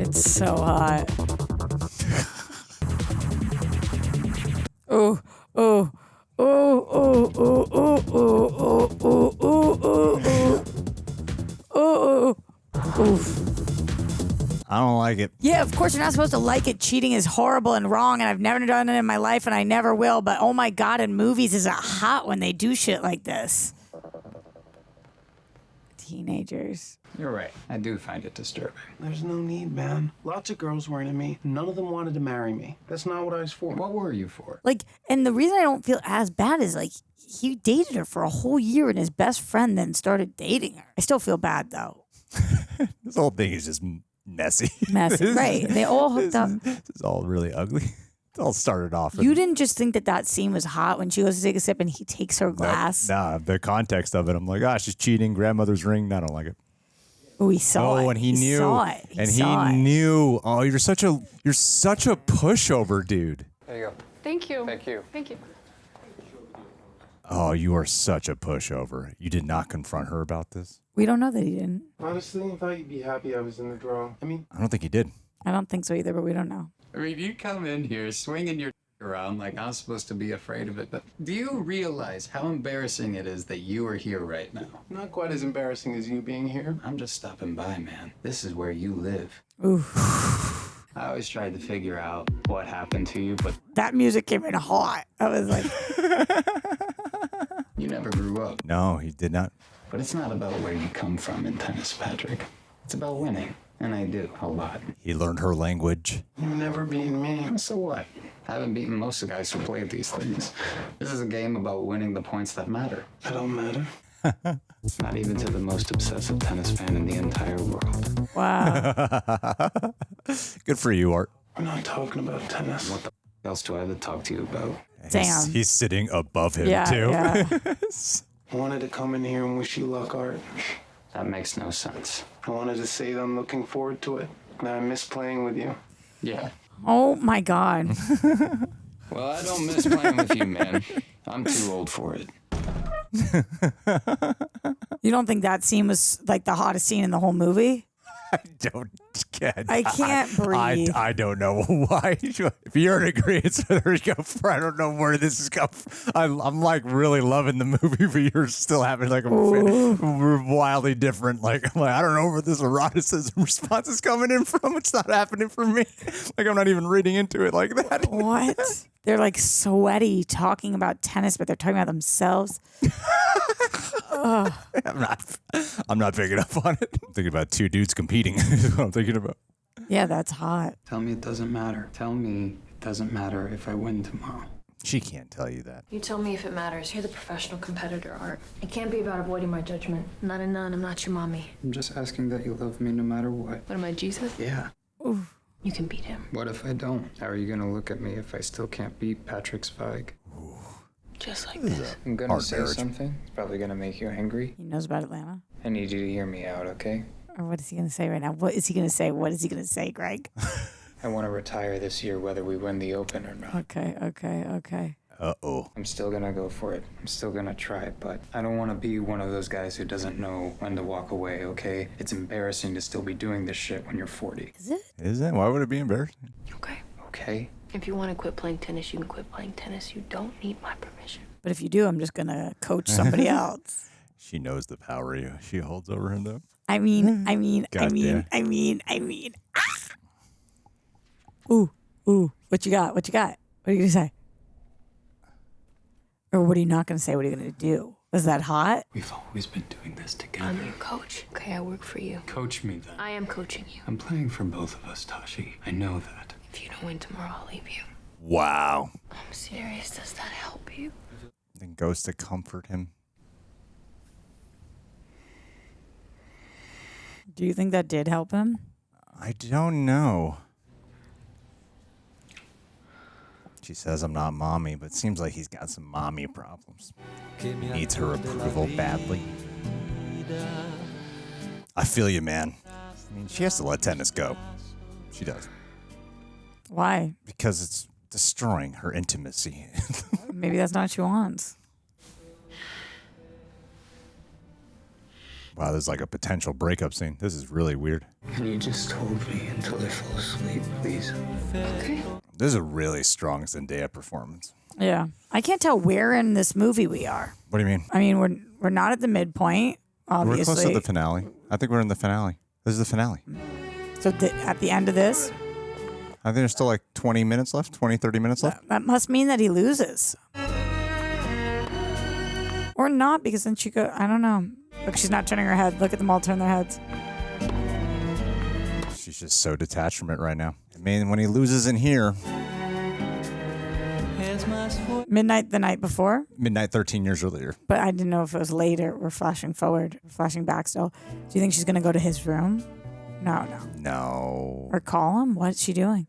It's so hot. Oh, oh, oh, oh, oh, oh, oh, oh, oh, oh, oh, oh, oof. I don't like it. Yeah, of course you're not supposed to like it. Cheating is horrible and wrong, and I've never done it in my life, and I never will. But oh my God, in movies, is it hot when they do shit like this? Teenagers. You're right. I do find it disturbing. There's no need, man. Lots of girls were into me. None of them wanted to marry me. That's not what I was for. What were you for? Like, and the reason I don't feel as bad is like he dated her for a whole year, and his best friend then started dating her. I still feel bad though. This whole thing is just messy. Messy, right? They all hooked up. This is all really ugly. It all started off. You didn't just think that scene was hot when she goes to take a sip and he takes her glass. Nah, the context of it, I'm like, she's cheating. Grandmother's ring. I don't like it. Oh, he saw it. Oh, and he knew. Saw it. He knew. Oh, you're such a pushover, dude. There you go. Thank you. Thank you. Thank you. Oh, you are such a pushover. You did not confront her about this? We don't know that he didn't. Honestly, I thought you'd be happy I was in the draw. I mean, I don't think he did. I don't think so either, but we don't know. I mean, you come in here swinging your around like I'm supposed to be afraid of it, but do you realize how embarrassing it is that you are here right now? Not quite as embarrassing as you being here. I'm just stopping by, man. This is where you live. Ooh. I always tried to figure out what happened to you, but that music came in hot. I was like... You never grew up. No, he did not. But it's not about where you come from in tennis, Patrick. It's about winning. And I do, a lot. He learned her language. You've never beaten me. So what? I haven't beaten most of the guys who play these things. This is a game about winning the points that matter. I don't matter. Not even to the most obsessive tennis fan in the entire world. Wow. Good for you, Art. We're not talking about tennis. What the else do I have to talk to you about? Damn. He's sitting above him, yeah, too. Yeah. I wanted to come in here and wish you luck, Art. That makes no sense. I wanted to say that I'm looking forward to it. That I miss playing with you. Yeah. Oh, my God. Well, I don't miss playing with you, man. I'm too old for it. You don't think that scene was like the hottest scene in the whole movie? I don't again. I can't breathe. I don't know why. If you're in agreement with her, go for. I don't know where this is coming from. I'm like really loving the movie, but you're still having like a wildly different. Like I don't know where this eroticism response is coming in from. It's not happening for me. Like I'm not even reading into it like that. What? They're like sweaty talking about tennis, but they're talking about themselves. I'm not picking up on it. I'm thinking about two dudes competing. Is what I'm thinking about. Yeah, that's hot. Tell me it doesn't matter. Tell me it doesn't matter if I win tomorrow. She can't tell you that. You tell me if it matters. You're the professional competitor, Art. It can't be about avoiding my judgment. I'm not a nun. I'm not your mommy. I'm just asking that you love me no matter what. What am I, Jesus? Yeah. Oof. You can beat him. What if I don't? How are you gonna look at me if I still can't beat Patrick Zweig? Just like this. I'm gonna say something. It's probably gonna make you angry. He knows about Atlanta. I need you to hear me out, okay? Or what is he going to say right now? What is he going to say? What is he going to say, Greg? I want to retire this year whether we win the Open or not. Okay. Uh-oh. I'm still gonna go for it. I'm still gonna try it, but I don't want to be one of those guys who doesn't know when to walk away, okay? It's embarrassing to still be doing this shit when you're 40. Is it? Is it? Why would it be embarrassing? Okay? If you want to quit playing tennis, you can quit playing tennis. You don't need my permission. But if you do, I'm just going to coach somebody else. She knows the power she holds over him, though. I mean. Ah! Ooh. What you got? What are you going to say? Or what are you not going to say? What are you going to do? Is that hot? We've always been doing this together. I'm your coach. Okay, I work for you. Coach me then. I am coaching you. I'm playing for both of us, Tashi. I know that. If you don't win tomorrow, I'll leave you. Wow. I'm serious. Does that help you? Then goes to comfort him. Do you think that did help him? I don't know. She says I'm not mommy, but it seems like he's got some mommy problems. Needs her approval badly. I feel you, man. I mean, she has to let tennis go. She does. Why? Because it's destroying her intimacy. Maybe that's not what she wants. Wow, there's like a potential breakup scene. This is really weird. Can you just hold me until I fall asleep, please? Okay. This is a really strong Zendaya performance. Yeah. I can't tell where in this movie we are. What do you mean? I mean, we're not at the midpoint, obviously. We're close to the finale. I think we're in the finale. This is the finale. So at the end of this? I think there's still like 20 minutes left, 20, 30 minutes left. That must mean that he loses. Or not, because then she go, I don't know. Look, she's not turning her head. Look at them all turn their heads. She's just so detached from it right now. I mean, when he loses in here. Midnight the night before? Midnight 13 years earlier. But I didn't know if it was later. We're flashing forward, flashing back still. Do you think she's going to go to his room? No. Or call him? What's she doing?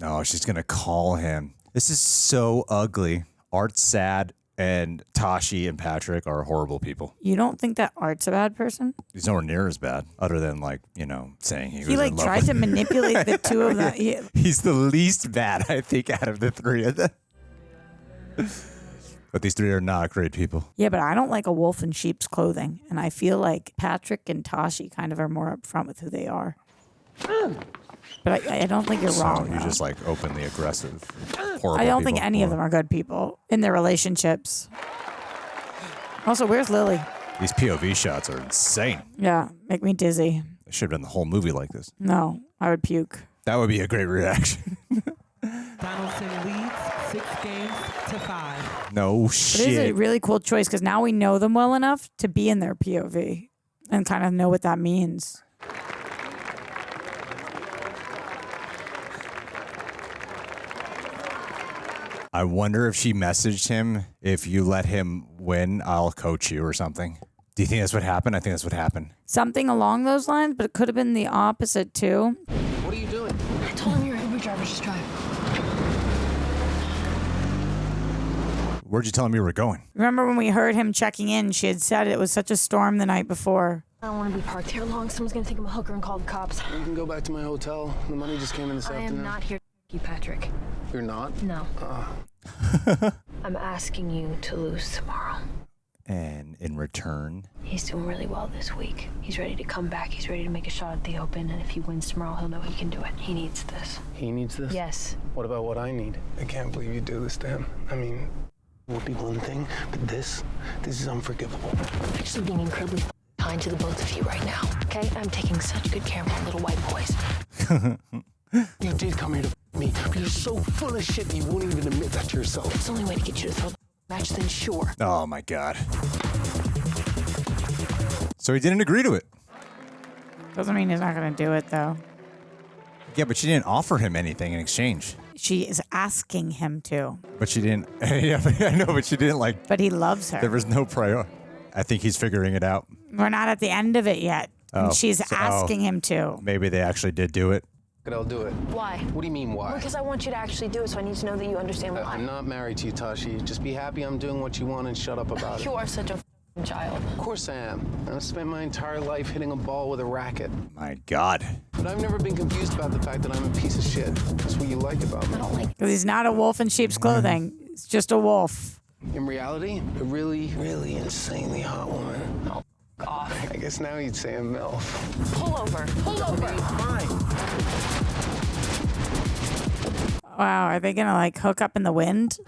No, she's going to call him. This is so ugly. Art's sad, and Tashi and Patrick are horrible people. You don't think that Art's a bad person? He's nowhere near as bad, other than saying he was He in love tried with to manipulate the two of them. He's the least bad, I think, out of the three of them. But these three are not great people. Yeah, but I don't like a wolf in sheep's clothing. And I feel like Patrick and Tashi kind of are more upfront with who they are. But I don't think you're wrong. You're just like openly aggressive, horrible I don't people. think any of them are good people in their relationships. Also, where's Lily? These POV shots are insane. Yeah, make me dizzy. They should have done the whole movie like this. No, I would puke. That would be a great reaction. Donaldson leads 6-5. No But shit. it is a really cool choice because now we know them well enough to be in their POV and kind of know what that means. I wonder if she messaged him, if you let him win, I'll coach you or something. Do you think that's what happened? I think that's what happened. Something along those lines, but it could have been the opposite too. What are you doing? I told him you're an Uber driver. Just drive. Where'd you tell him you were going? Remember when we heard him checking in, she had said it was such a storm the night before. I don't want to be parked here long. Someone's going to think I'm a hooker and call the cops. You can go back to my hotel. The money just came in this I afternoon. am not here to you, Patrick. You're not? No. I'm asking you to lose tomorrow. And in return, He's doing really well this week. He's ready to come back. He's ready to make a shot at the Open, and if he wins tomorrow, he'll know he can do it. He needs this. He needs this? Yes. What about what I need? I can't believe you do this to him. I mean, it would be one thing, but this is unforgivable. I'm actually being incredibly kind to the both of you right now, okay? I'm taking such good care of my little white boys. You did come here to me, but you're so full of shit that you won't even admit that to yourself. It's the only way to get you to throw the match, then sure. Oh my God. So he didn't agree to it. Doesn't mean he's not going to do it, though. Yeah, but she didn't offer him anything in exchange. She is asking him to. But she didn't. Yeah, I know, but she didn't like. But he loves her. There was no priority. I think he's figuring it out. We're not at the end of it yet. And she's so- asking him to. Maybe they actually did do it. But I'll do it. Why? What do you mean, why? Because I want you to actually do it, so I need to know that you understand why. I'm not married to you, Tashi. Just be happy I'm doing what you want and shut up about it. You are such a child. Of course I am. I've spent my entire life hitting a ball with a racket. My God. But I've never been confused about the fact that I'm a piece of shit. That's what you like about me. I don't like. Because he's not a wolf in sheep's clothing. He's just a wolf. In reality, a really, really insanely hot woman. Oh, God. I guess now you'd say a MILF. Pull over. Pull over. Fine. Wow, are they going to like hook up in the wind?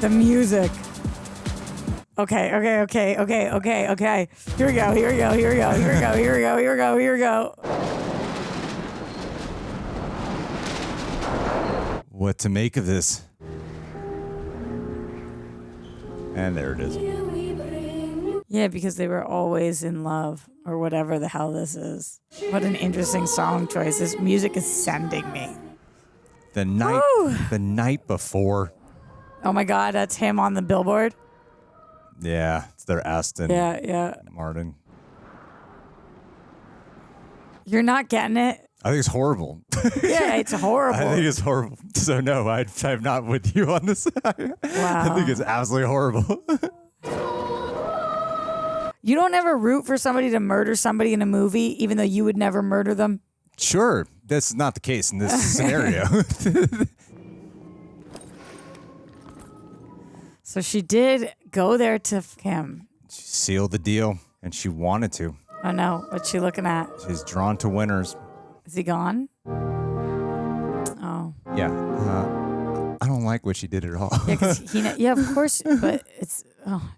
The music. Okay. Here we go. What to make of this? And there it is. Yeah, because they were always in love, or whatever the hell this is. What an interesting song choice. This music is sending me. The night before. Oh my God, that's him on the billboard. Yeah, it's their Aston. Yeah. Martin. You're not getting it. I think it's horrible. Yeah, it's horrible. I think it's horrible. So no, I'm not with you on this. Wow. I think it's absolutely horrible. You don't ever root for somebody to murder somebody in a movie, even though you would never murder them? Sure, that's not the case in this scenario. So she did go there to him. She sealed the deal, and she wanted to. Oh no, what's she looking at? She's drawn to winners. Is he gone? Oh. Yeah. I don't like what she did at all. Yeah, because yeah, of course, but it's. Oh,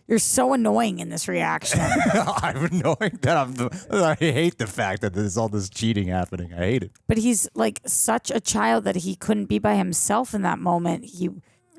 you're so annoying in this reaction. I'm annoying that I hate the fact that there's all this cheating happening. I hate it. But he's like such a child that he couldn't be by himself in that moment.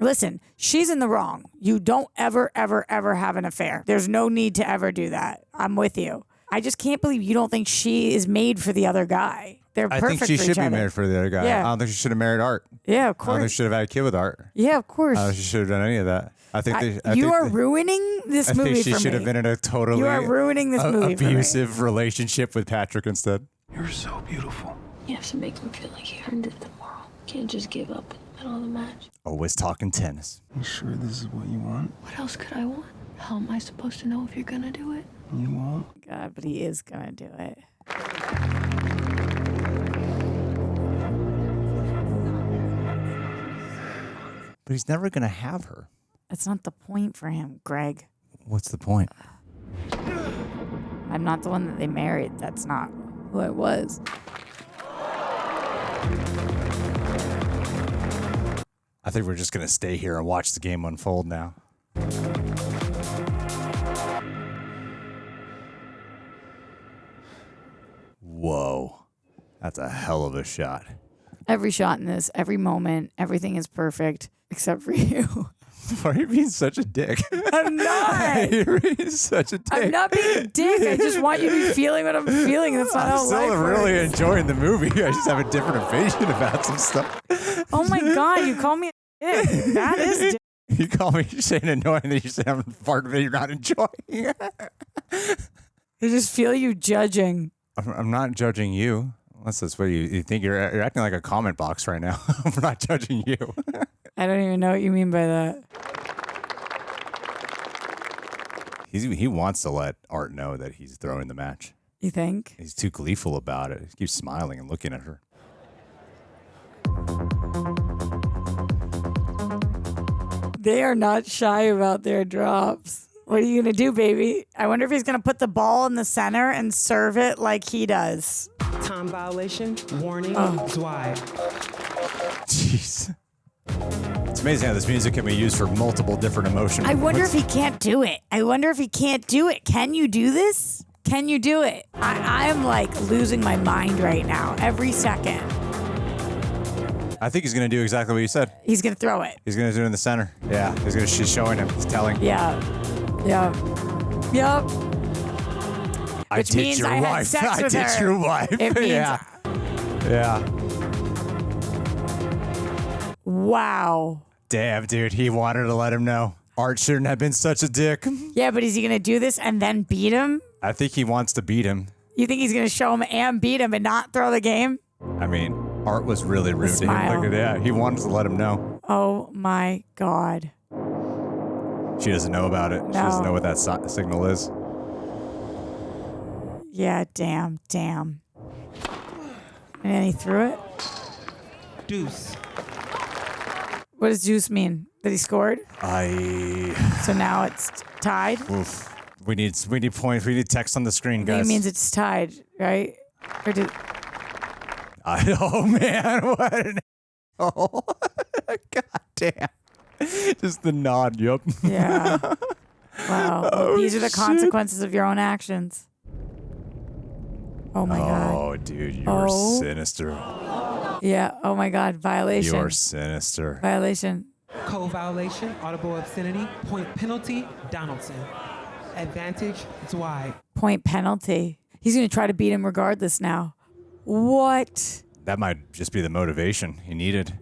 Listen, she's in the wrong. You don't ever have an affair. There's no need to ever do that. I'm with you. I just can't believe you don't think she is made for the other guy. They're perfect I think she for should each be other. married for the other guy. Yeah. I don't think she should have married Art. Yeah, of I don't course. think she should have had a kid with Art. Yeah, of course. I don't think she should have done any of that. I think you are ruining this movie for me. I think she should have been in a totally You are ruining this movie for me. abusive relationship with Patrick instead. You're so beautiful. You have to make him feel like he earned it tomorrow. Can't just give up in the middle of the match. Always talking tennis. You sure this is what you want? What else could I want? How am I supposed to know if you're gonna do it? You won't? God, but he is gonna do it. But he's never going to have her. That's not the point for him, Greg. What's the point? I'm not the one that they married. That's not who I was. I think we're just going to stay here and watch the game unfold now. Whoa. That's a hell of a shot. Every shot in this, every moment, everything is perfect except for you. Why are you being such a dick? I'm not. You're being such a dick. I'm not being a dick. I just want you to be feeling what I'm feeling. That's not I'm how still life really works. enjoying the movie. I just have a different opinion about some stuff. Oh my God, you call me a dick. That is dick. You call me saying annoying, then you say I'm part of it you're not enjoying. I just feel you judging. I'm not judging you. Unless that's what you think. You're acting like a comment box right now. I'm not judging you. I don't even know what you mean by that. He wants to let Art know that he's throwing the match. You think? He's too gleeful about it. He keeps smiling and looking at her. They are not shy about their drops. What are you going to do, baby? I wonder if he's going to put the ball in the center and serve it like he does. Time violation. Warning. Zweig. Jeez. It's amazing how this music can be used for multiple different emotion. I wonder if he can't do it. Can you do this? Can you do it? I am like losing my mind right now every second. I think he's going to do exactly what you said. He's going to throw it. He's going to do it in the center. Yeah, she's showing him. He's telling. Yeah. Yep. I Which did means your I had wife. sex I with did her. your wife. It means Yeah. Wow. Damn, dude. He wanted to let him know. Art shouldn't have been such a dick. Yeah, but is he going to do this and then beat him? I think he wants to beat him. You think he's going to show him and beat him and not throw the game? I mean, Art was really rude to him. Smile. Look at that. He wanted to let him know. Oh my God. She doesn't know about it. She doesn't know what that signal is. Yeah, damn. And then he threw it? Deuce. What does deuce mean? That he scored? So now it's tied? Oof. We need points. We need text on the screen, I think guys. it means it's tied, right? Or did... Oh, man. What an... Oh, God damn. Just the nod, yep. Yeah. Wow. Oh, These are the shit. consequences of your own actions. Oh, my God. Oh, dude, you're sinister. Yeah. Oh, my God. Violation. You're sinister. Violation. Co-violation, audible obscenity, point penalty, Donaldson. Advantage, Zweig. Point penalty. He's going to try to beat him regardless now. What? That might just be the motivation he needed.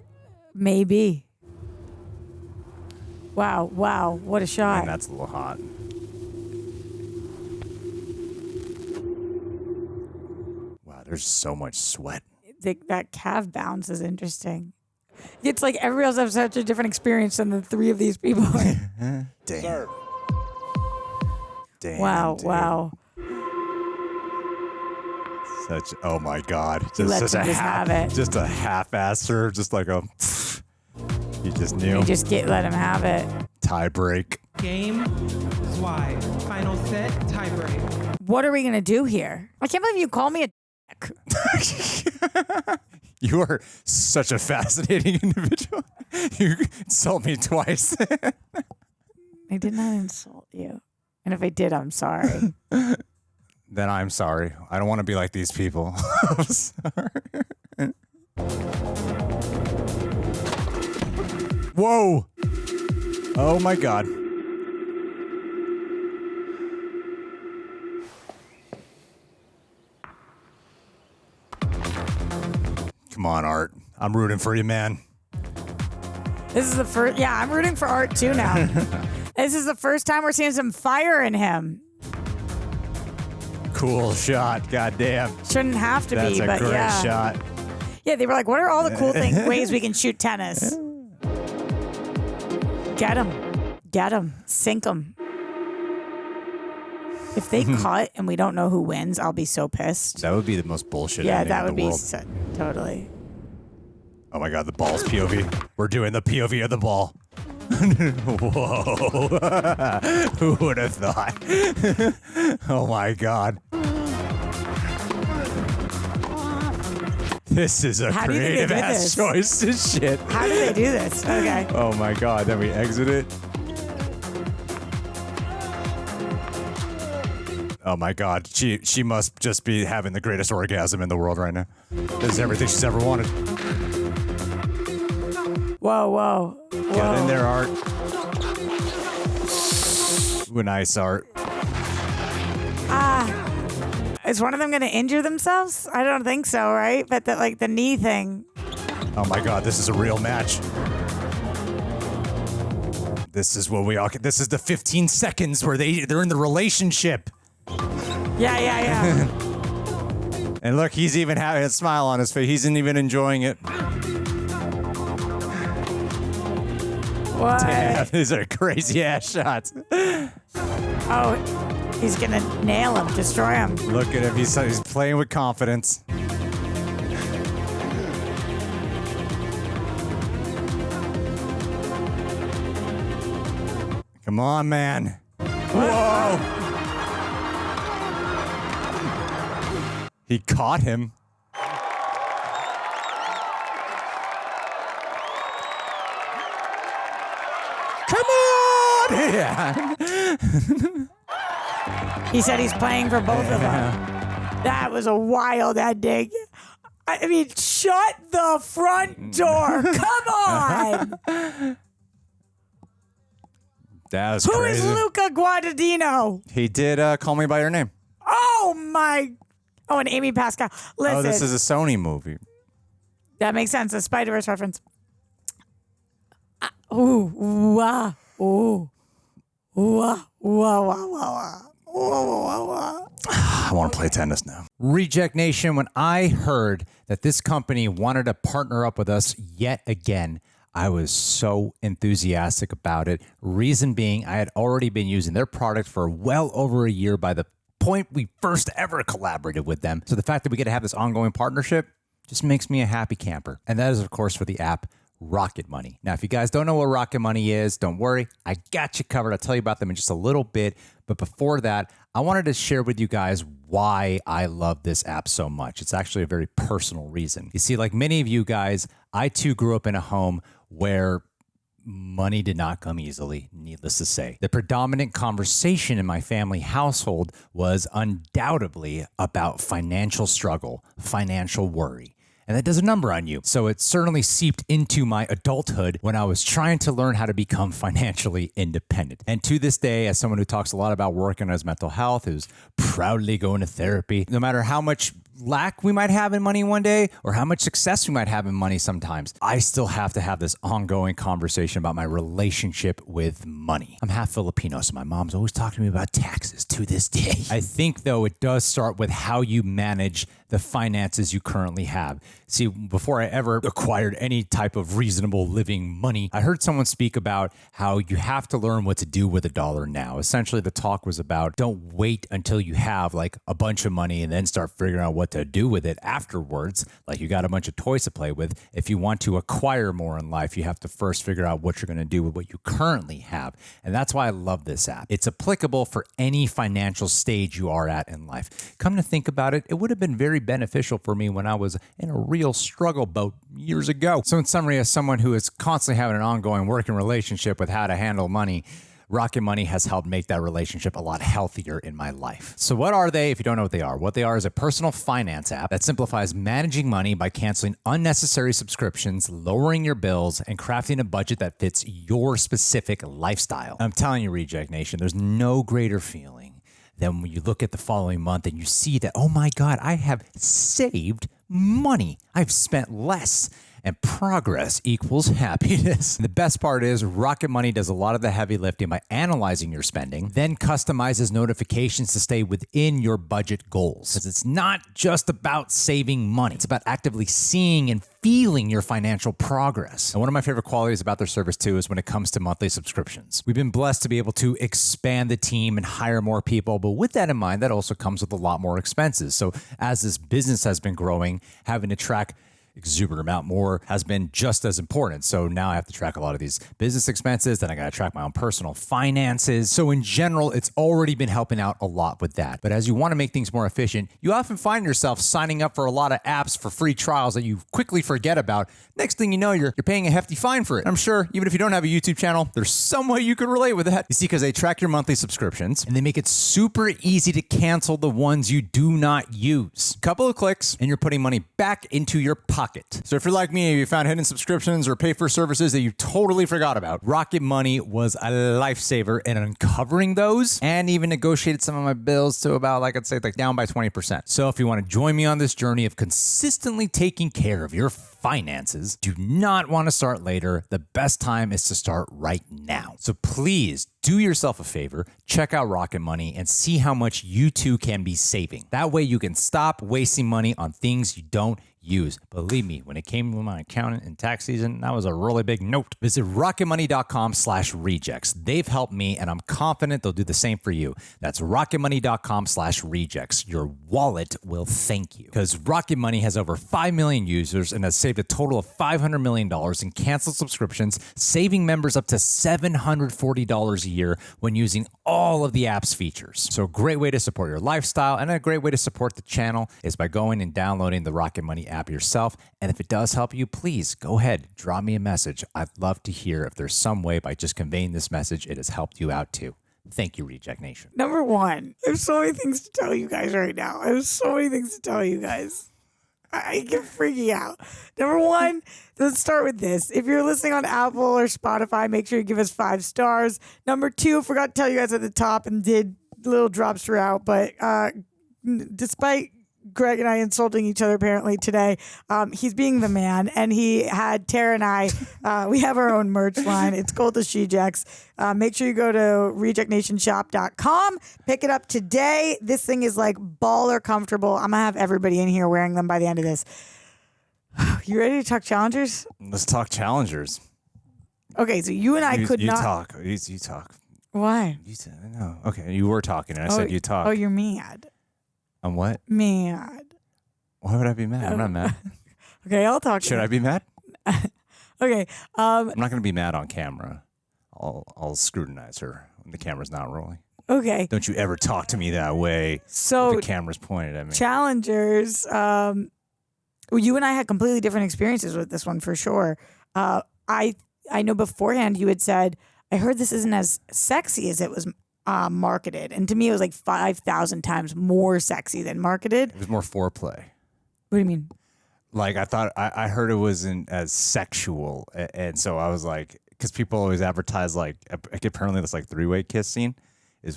Maybe. Wow. What a shot. And that's a little hot. Wow, there's so much sweat. That calf bounce is interesting. It's like everybody else has such a different experience than the three of these people. Damn. Damn. Wow. Dude. Wow. Such. Oh my God. He lets him just have it. Just a half-ass serve. Just like a. You just knew. You just let him have it. Tie break. Game, Zweig. Final set, tie break. What are we gonna do here? I can't believe you call me a dick. You are such a fascinating individual. You insult me twice. I did not insult you. And if I did, I'm sorry. Then I'm sorry. I don't want to be like these people. I'm sorry. Whoa. Oh my God. Come on, Art. I'm rooting for you, man. This is the first. Yeah, I'm rooting for Art too now. This is the first time we're seeing some fire in him. Cool shot. God damn. Shouldn't have to That's be, a but great yeah. shot. Yeah, they were like, what are all the cool ways we can shoot tennis? Get him. Sink him. If they cut and we don't know who wins, I'll be so pissed. That would be the most bullshit Yeah, ending that in would the be world. totally. Oh my God, the ball's POV. We're doing the POV of the ball. Whoa. Who would have thought? Oh my God. This is a How do you think they creative did ass this? choice. This shit. How do they do this? Okay. Oh my God. Then we exit it. Oh my God. She must just be having the greatest orgasm in the world right now. This is everything she's ever wanted. Whoa. Get in there, Art. Ooh, nice, Art. Is one of them going to injure themselves? I don't think so, right? But the knee thing. Oh my God, this is a real match. This is what we all. This is the 15 seconds where they're in the relationship. Yeah. And look, he's even having a smile on his face. He isn't even enjoying it. What? Damn, these are crazy ass shots. Oh, he's gonna nail him, destroy him. Look at him. He's playing with confidence. Come on, man. Whoa. He caught him. Come on! Yeah. He said he's playing for both of them. That was a wild ending. I mean, shut the front door. Come on. That was Who crazy. is Luca Guadagnino? He did Call Me By Your Name. Oh, my. Oh, and Amy Pascal. Listen. Oh, this is a Sony movie. That makes sense. A Spider-Verse reference. Ooh, wah, ooh, wah, wah, wah, wah, wah. I want to play tennis now. Reject Nation, when I heard that this company wanted to partner up with us yet again, I was so enthusiastic about it. Reason being, I had already been using their product for well over a year by the point we first ever collaborated with them. So the fact that we get to have this ongoing partnership just makes me a happy camper. And that is, of course, for the app Rocket Money. Now, if you guys don't know what Rocket Money is, don't worry. I got you covered. I'll tell you about them in just a little bit. But before that, I wanted to share with you guys why I love this app so much. It's actually a very personal reason. You see, like many of you guys, I too grew up in a home where money did not come easily, needless to say. The predominant conversation in my family household was undoubtedly about financial struggle, financial worry. And that does a number on you. So it certainly seeped into my adulthood when I was trying to learn how to become financially independent. And to this day, as someone who talks a lot about working on his mental health, who's proudly going to therapy, no matter how much lack we might have in money one day or how much success we might have in money sometimes, I still have to have this ongoing conversation about my relationship with money. I'm half Filipino, so my mom's always talking to me about taxes to this day. I think, though, it does start with how you manage the finances you currently have. See, before I ever acquired any type of reasonable living money, I heard someone speak about how you have to learn what to do with a dollar now. Essentially, the talk was about don't wait until you have like a bunch of money and then start figuring out what to do with it afterwards. Like you got a bunch of toys to play with. If you want to acquire more in life, you have to first figure out what you're going to do with what you currently have. And that's why I love this app. It's applicable for any financial stage you are at in life. Come to think about it, it would have been very beneficial for me when I was in a real struggle boat years ago. So in summary, as someone who is constantly having an ongoing working relationship with how to handle money, Rocket Money has helped make that relationship a lot healthier in my life. So what are they if you don't know what they are? What they are is a personal finance app that simplifies managing money by canceling unnecessary subscriptions, lowering your bills, and crafting a budget that fits your specific lifestyle. I'm telling you, Reject Nation, there's no greater feeling than when you look at the following month and you see that, oh my God, I have saved money. I've spent less. And progress equals happiness. The best part is Rocket Money does a lot of the heavy lifting by analyzing your spending, then customizes notifications to stay within your budget goals. Because it's not just about saving money. It's about actively seeing and feeling your financial progress. And one of my favorite qualities about their service too is when it comes to monthly subscriptions. We've been blessed to be able to expand the team and hire more people, but with that in mind, that also comes with a lot more expenses. So as this business has been growing, having to track exuberant amount more has been just as important. So now I have to track a lot of these business expenses. Then I got to track my own personal finances. So in general, it's already been helping out a lot with that. But as you want to make things more efficient, you often find yourself signing up for a lot of apps for free trials that you quickly forget about. Next thing you know, you're paying a hefty fine for it. I'm sure even if you don't have a YouTube channel, there's some way you could relate with that. You see, because they track your monthly subscriptions and they make it super easy to cancel the ones you do not use. Couple of clicks and you're putting money back into your pocket. So if you're like me, you found hidden subscriptions or pay for services that you totally forgot about, Rocket Money was a lifesaver in uncovering those and even negotiated some of my bills to about, like I'd say, like down by 20%. So if you want to join me on this journey of consistently taking care of your finances, do not want to start later. The best time is to start right now. So please do yourself a favor, check out Rocket Money and see how much you too can be saving. That way you can stop wasting money on things you don't use. Believe me, when it came to my accountant in tax season, that was a really big note. Visit rocketmoney.com/rejects. They've helped me and I'm confident they'll do the same for you. That's rocketmoney.com/rejects. Your wallet will thank you because Rocket Money has over 5 million users and has saved saved a total of $500 million in canceled subscriptions, saving members up to $740 a year when using all of the app's features. So a great way to support your lifestyle and a great way to support the channel is by going and downloading the Rocket Money app yourself. And if it does help you, please go ahead, drop me a message. I'd love to hear if there's some way by just conveying this message it has helped you out too. Thank you, Reject Nation. Number one, there's so many things to tell you guys right now. There's so many things to tell you guys. I get freaky out. Number one, let's start with this. If you're listening on Apple or Spotify, make sure you give us 5 stars. Number two, forgot to tell you guys at the top and did little drops throughout, but despite Greg and I insulting each other apparently today, he's being the man, and he had Tara and I, we have our own merch line. It's called the Shejects. Make sure you go to rejectnationshop.com, pick it up today. This thing is like baller comfortable. I'm gonna have everybody in here wearing them by the end of this. You ready to talk challengers? Let's talk challengers. Okay, so you and I You not talk. You talk. Why? No. Okay, you were talking, and I said you talk. Oh, you're mad. I'm what? Mad. Why would I be mad? I'm not mad. Okay, I'll talk. Should I be mad? Okay. I'm not going to be mad on camera. I'll scrutinize her when the camera's not rolling. Okay. Don't you ever talk to me that way. So the camera's pointed at me. Challengers. Well, you and I had completely different experiences with this one for sure. I know beforehand you had said, I heard this isn't as sexy as it was marketed, and to me it was like 5,000 times more sexy than marketed. It was more foreplay. What do you mean? Like I thought, I heard it wasn't as sexual, and so I was like, because people always advertise like apparently this like 3-way kiss scene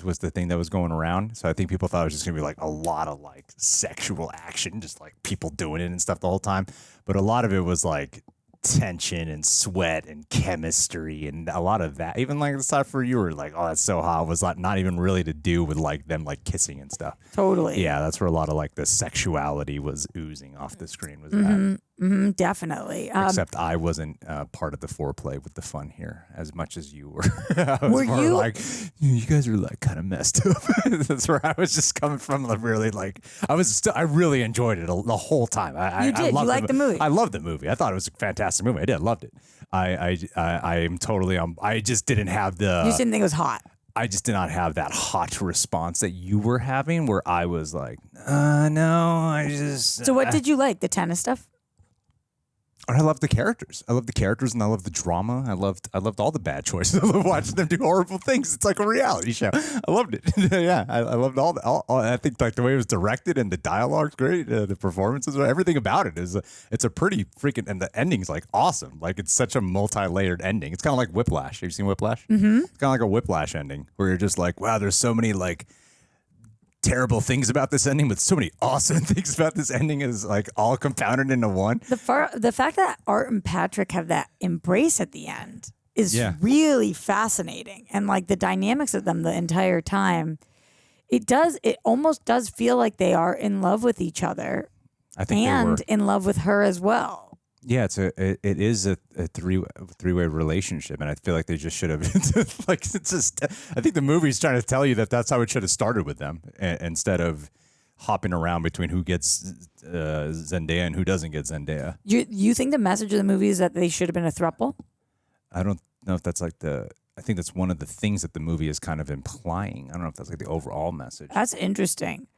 was the thing that was going around. So I think people thought it was just gonna be like a lot of like sexual action, just like people doing it and stuff the whole time. But a lot of it was like tension and sweat and chemistry and a lot of that. Even like the stuff where you were like, oh, that's so hot, was like not even really to do with like them like kissing and stuff. Totally. Yeah, that's where a lot of like the sexuality was oozing off the screen. Was that? Definitely. Except I wasn't part of the foreplay with the fun here as much as you were. I was Were more you like, you guys are like kind of messed up. That's where I was just coming from. Like, really, like I really enjoyed it the whole time. You did. You liked the movie. I loved the movie. I thought it was a fantastic movie. I did. I loved it. I am totally. I just didn't have the. You just didn't think it was hot. I just did not have that hot response that you were having, where I was like, no, I just. So what did you like? The tennis stuff? I love the characters. I love the characters, and I love the drama. I loved all the bad choices. I love watching them do horrible things. It's like a reality show. I loved it. Yeah, I loved all. I think like the way it was directed and the dialogue's great. The performances, everything about it is. It's a pretty freaking, and the ending's like awesome. Like it's such a multi-layered ending. It's kind of like Whiplash. Have you seen Whiplash? Mm-hmm. It's kind of like a Whiplash ending where you're just like, wow, there's so many like terrible things about this ending, but so many awesome things about this ending is like all compounded into one. The fact that Art and Patrick have that embrace at the end is really fascinating, and like the dynamics of them the entire time, it almost does feel like they are in love with each other. I think and in love with her as well. Yeah, it is a three-way relationship, and I feel like they just should have like it's just. I think the movie's trying to tell you that that's how it should have started with them, instead of hopping around between who gets Zendaya and who doesn't get Zendaya. You think the message of the movie is that they should have been a throuple? I don't know if that's like the. I think that's one of the things that the movie is kind of implying. I don't know if that's like the overall message. That's interesting.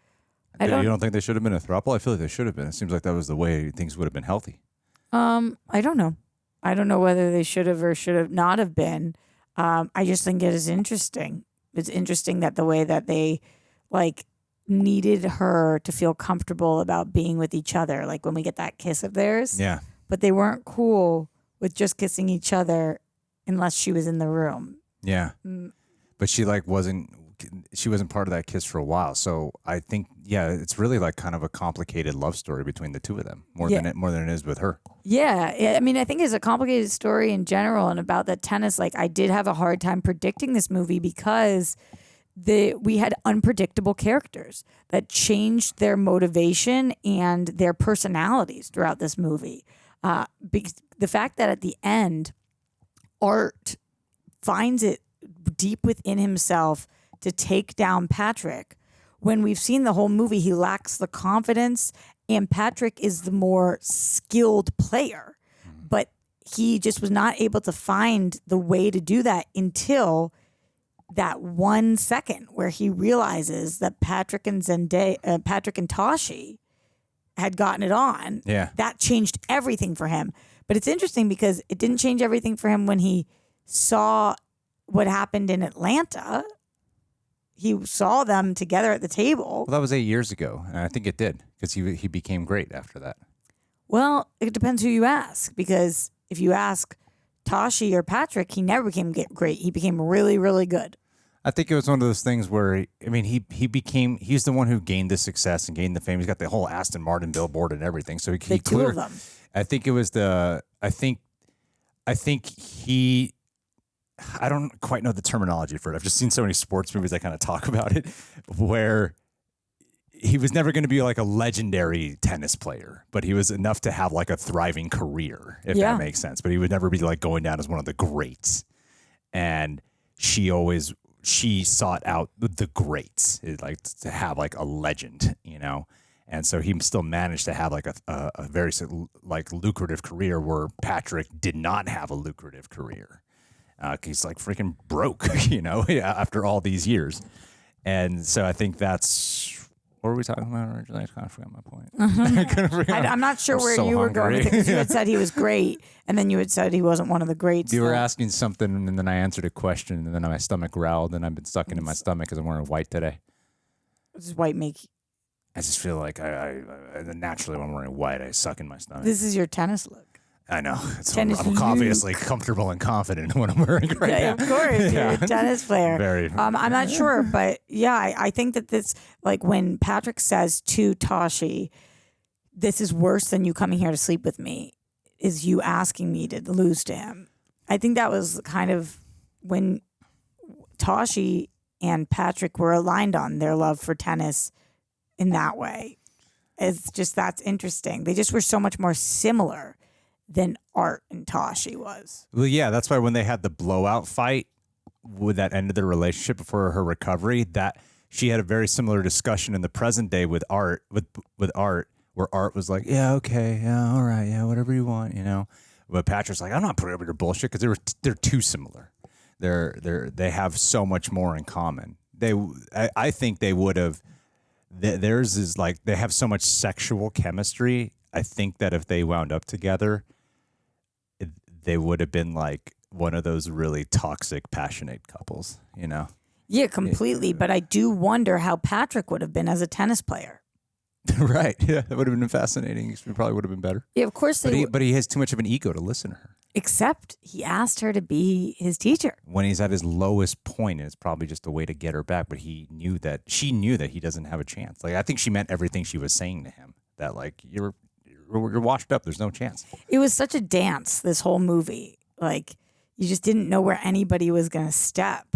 You don't think they should have been a throuple? I feel like they should have been. It seems like that was the way things would have been healthy. I don't know. I don't know whether they should have or should have not have been. I just think it is interesting. It's interesting that the way that they like needed her to feel comfortable about being with each other, like when we get that kiss of theirs. Yeah. But they weren't cool with just kissing each other unless she was in the room. Yeah. But she like wasn't part of that kiss for a while. So I think, it's really like kind of a complicated love story between the two of them more than it is with her. Yeah. I mean, I think it's a complicated story in general, and about the tennis. Like I did have a hard time predicting this movie because we had unpredictable characters that changed their motivation and their personalities throughout this movie. The fact that at the end, Art finds it deep within himself to take down Patrick. When we've seen the whole movie, he lacks the confidence and Patrick is the more skilled player. But he just was not able to find the way to do that until that 1 second where he realizes that Patrick and Tashi had gotten it on. Yeah. That changed everything for him. But it's interesting because it didn't change everything for him when he saw what happened in Atlanta. He saw them together at the table. Well, that was 8 years ago, and I think it did because he became great after that. Well, it depends who you ask, because if you ask Tashi or Patrick, he never became great. He became really, really good. I think it was one of those things where, he's the one who gained the success and gained the fame. He's got the whole Aston Martin billboard and everything. So he two of them. I think it was I don't quite know the terminology for it. I've just seen so many sports movies that kind of talk about it, where he was never going to be like a legendary tennis player, but he was enough to have like a thriving career, if that makes sense. But he would never be like going down as one of the greats. And she sought out the greats, like to have like a legend, And so he still managed to have like a very like lucrative career, where Patrick did not have a lucrative career. He's like freaking broke, after all these years. And so I think that's, what were we talking about originally? I kind of forgot my point. I'm not sure where you were going with it, because you had said he was great, and then you had said he wasn't one of the greats. You were asking something, and then I answered a question, and then my stomach growled, and I've been stuck into my stomach because I'm wearing white today. What does white make? I just feel like I naturally when I'm wearing white, I suck in my stomach. This is your tennis look. I know. I'm obviously comfortable and confident when I'm wearing it right now. Of course. You're a tennis player. Very. I'm not sure, but yeah, I think that this, like when Patrick says to Tashi, this is worse than you coming here to sleep with me, is you asking me to lose to him. I think that was kind of when Tashi and Patrick were aligned on their love for tennis in that way. It's just, that's interesting. They just were so much more similar than Art and Tashi was. Well, yeah, that's why when they had the blowout fight with that ended their relationship before her recovery, that she had a very similar discussion in the present day with Art, with Art, where Art was like, yeah, okay, yeah, all right, yeah, whatever you want, But Patrick's like, I'm not putting up with your bullshit, because they're too similar. They have so much more in common. I think they would have. Theirs is like, they have so much sexual chemistry. I think that if they wound up together, they would have been like one of those really toxic, passionate couples, Yeah, completely. But I do wonder how Patrick would have been as a tennis player. Right. Yeah, that would have been fascinating. He probably would have been better. Yeah, of course. But he has too much of an ego to listen to her. Except he asked her to be his teacher. When he's at his lowest point, it's probably just a way to get her back. But she knew that he doesn't have a chance. Like, I think she meant everything she was saying to him. That like, you're washed up. There's no chance. It was such a dance, this whole movie. Like, you just didn't know where anybody was going to step,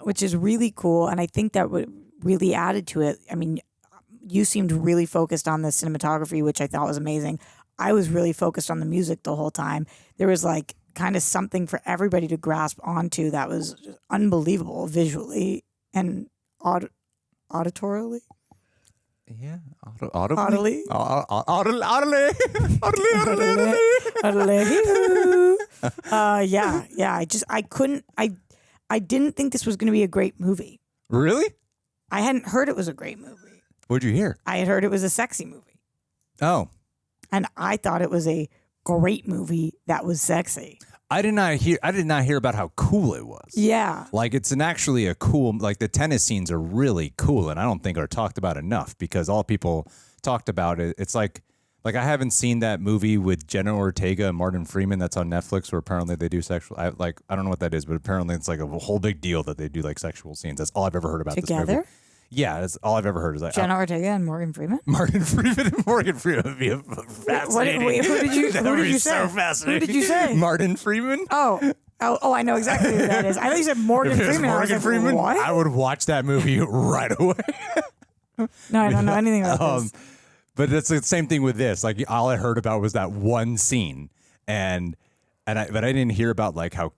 which is really cool. And I think that what really added to it, I mean, you seemed really focused on the cinematography, which I thought was amazing. I was really focused on the music the whole time. There was like kind of something for everybody to grasp onto that was just unbelievable visually and auditorially. Yeah, audibly. Yeah. I didn't think this was going to be a great movie. Really? I hadn't heard it was a great movie. What'd you hear? I had heard it was a sexy movie. Oh. And I thought it was a great movie that was sexy. I did not hear about how cool it was. Yeah. Like, it's actually a cool, like, the tennis scenes are really cool, and I don't think are talked about enough, because all people talked about it. It's like I haven't seen that movie with Jenna Ortega and Martin Freeman that's on Netflix, where apparently they do sexual, I don't know what that is, but apparently it's like a whole big deal that they do like sexual scenes. That's all I've ever heard about this movie. Together? Yeah, that's all I've ever heard. Is like Jenna Ortega and Morgan Freeman? Martin Freeman and Morgan Freeman would be fascinating. Who did you say? So fascinating. Who did you say? Martin Freeman? Oh, I know exactly who that is. I thought you said Morgan Freeman. Morgan Freeman? What? I would watch that movie right away. No, I don't know anything about this. But it's the same thing with this. Like, all I heard about was that one scene, but I didn't hear about like how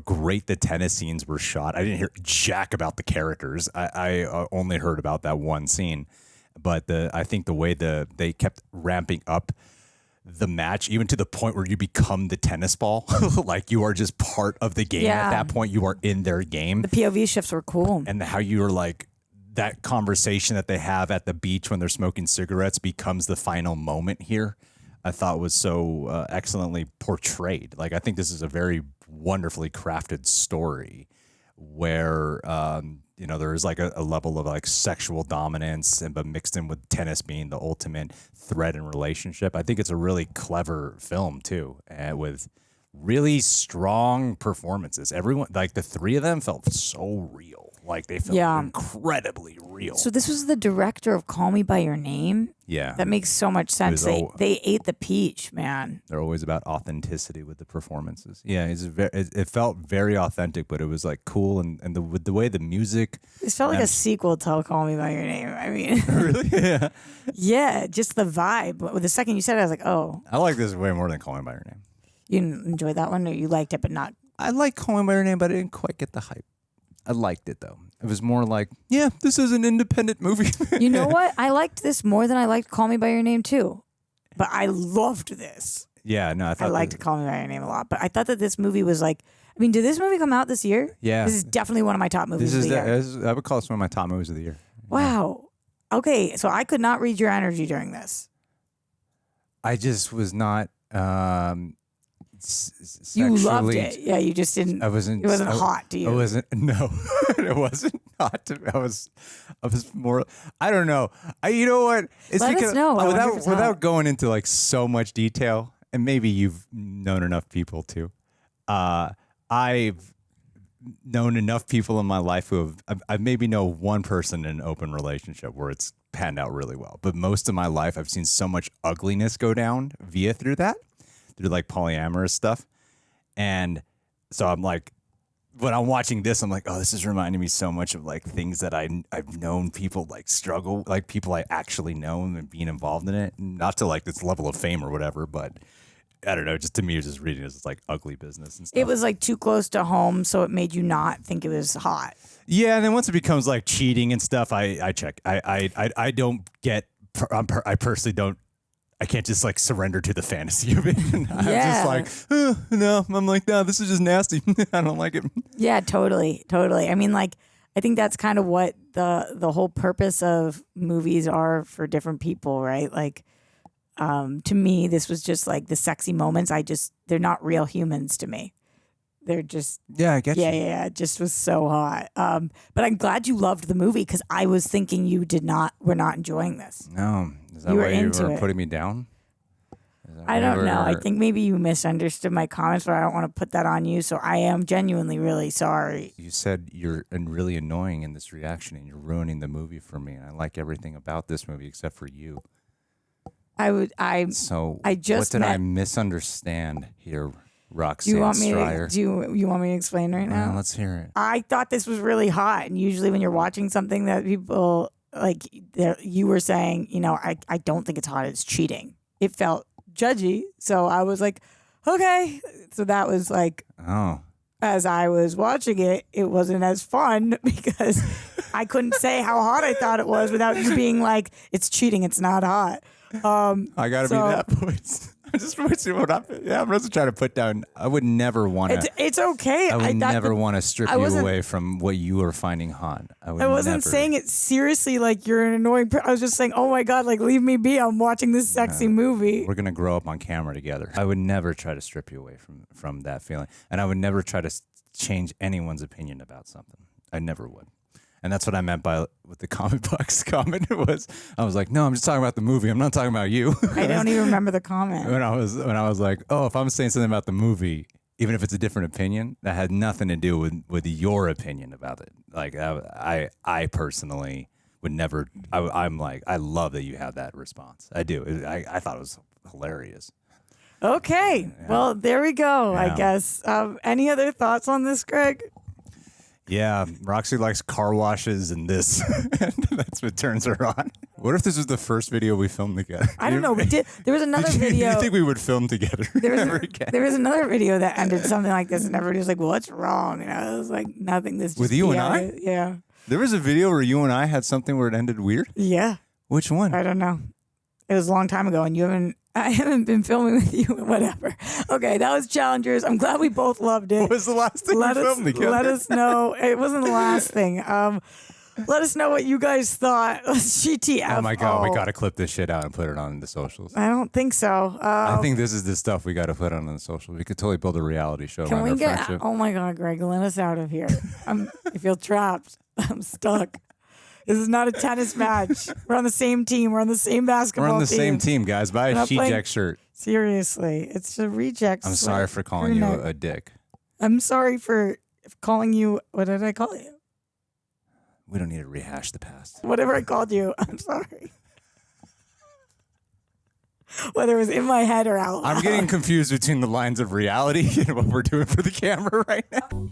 great the tennis scenes were shot. I didn't hear jack about the characters. I only heard about that one scene. But I think the way they kept ramping up the match, even to the point where you become the tennis ball, like you are just part of the game. At that point, you are in their game. The POV shifts were cool. And how you were like, that conversation that they have at the beach when they're smoking cigarettes becomes the final moment here. I thought was so excellently portrayed. Like, I think this is a very wonderfully crafted story where, there is like a level of like sexual dominance, but mixed in with tennis being the ultimate thread in relationship. I think it's a really clever film too, with really strong performances. Everyone, like the three of them, felt so real. Like they felt incredibly real. So this was the director of Call Me by Your Name. Yeah, that makes so much sense. They ate the peach, man. They're always about authenticity with the performances. Yeah, it felt very authentic, but it was like cool, and the way the music. It felt like a sequel to Call Me by Your Name. I mean, really? Yeah. Yeah, just the vibe. The second you said it, I was like, oh. I like this way more than Call Me by Your Name. You didn't enjoy that one, or you liked it, but not. I like Call Me by Your Name, but I didn't quite get the hype. I liked it though. It was more like, yeah, this is an independent movie. You know what? I liked this more than I liked Call Me by Your Name too. But I loved this. Yeah, no, I liked Call Me by Your Name a lot. But I thought that this movie was like, I mean, did this movie come out this year? Yeah. This is definitely one of my top movies of the year. I would call this one of my top movies of the year. Wow. Okay, so I could not read your energy during this. I just was not you loved it. Yeah, you just didn't. It wasn't hot to you. I wasn't. No, it wasn't hot to me. I was more. I don't know. You know what? It's Let us know. Without going into like so much detail, and maybe you've known enough people too. I've known enough people in my life who I maybe know one person in an open relationship where it's panned out really well. But most of my life, I've seen so much ugliness go down through like polyamorous stuff. And so I'm like, when I'm watching this, I'm like, oh, this is reminding me so much of like things that I've known people like struggle, like people I actually know and being involved in it. Not to like this level of fame or whatever, but I don't know. Just to me, it was just reading this. It's like ugly business and stuff. It was like too close to home, so it made you not think it was hot. Yeah, and then once it becomes like cheating and stuff, I check. I don't get. I personally don't. I can't just like surrender to the fantasy of it. I'm just like, no. I'm like, no, this is just nasty. I don't like it. Yeah, totally. I mean, like, I think that's kind of what the whole purpose of movies are for different people, right? Like, to me, this was just like the sexy moments. They're not real humans to me. They're just I get you. Yeah. It just was so hot. But I'm glad you loved the movie because I was thinking you were not enjoying this. No, is that why you were putting me down? I don't know. I think maybe you misunderstood my comments, but I don't want to put that on you. So I am genuinely really sorry. You said you're really annoying in this reaction, and you're ruining the movie for me. And I like everything about this movie except for you. What did I misunderstand here, Roxanne Do you want me to explain right now? Let's hear it. I thought this was really hot, and usually when you're watching something that people like, you were saying, I don't think it's hot. It's cheating. It felt judgy, so I was like, okay. So that was like, as I was watching it, it wasn't as fun because I couldn't say how hot I thought it was without you being like, it's cheating. It's not hot. I gotta be that voice. I'm just voicing what I'm just trying to put down. I would never want to. It's okay. I would never want to strip you away from what you are finding hot. I wasn't saying it seriously like you're an annoying I was just saying, oh my God, like leave me be. I'm watching this sexy movie. We're gonna grow up on camera together. I would never try to strip you away from that feeling, and I would never try to change anyone's opinion about something. I never would. And that's what I meant with the comic box comment. I was like, no, I'm just talking about the movie. I'm not talking about you. I don't even remember the comment. When I was like, oh, if I'm saying something about the movie, even if it's a different opinion, that had nothing to do with your opinion about it. Like I personally would never. I'm like, I love that you have that response. I do. I thought it was hilarious. Okay, well there we go. Yeah. I guess. Any other thoughts on this, Greg? Yeah, Roxy likes car washes and this. And that's what turns her on. What if this was the first video we filmed together? I don't know. We did. There was another video. Do you think we would film together? There was another video that ended something like this, and everybody was like, well, "What's wrong?" And I was like, "Nothing." This with you and I? Yeah. There was a video where you and I had something where it ended weird? Yeah. Which one? I don't know. It was a long time ago, and I haven't been filming with you. Whatever. Okay, that was Challengers. I'm glad we both loved it. What was the last thing we filmed together? Let us know. It wasn't the last thing. Let us know what you guys thought. GTFO. Oh my God, we got to clip this shit out and put it on the socials. I don't think so. I think this is the stuff we got to put on the social. We could totally build a reality show Can around we our get? friendship. Oh my God, Greg, let us out of here. I feel trapped. I'm stuck. This is not a tennis match. We're on the same team. We're on the same basketball team. We're on the same team, guys. Buy a She-Jack shirt. Seriously, it's a reject. I'm sorry for calling you a dick. I'm sorry for calling you. What did I call you? We don't need to rehash the past. Whatever I called you, I'm sorry. Whether it was in my head or out loud. I'm getting confused between the lines of reality and what we're doing for the camera right now.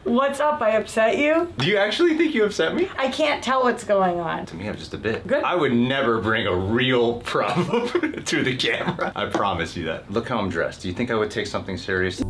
What's up? I upset you? Do you actually think you upset me? I can't tell what's going on. To me, I'm just a bit. Good. I would never bring a real problem to the camera. I promise you that. Look how I'm dressed. Do you think I would take something serious?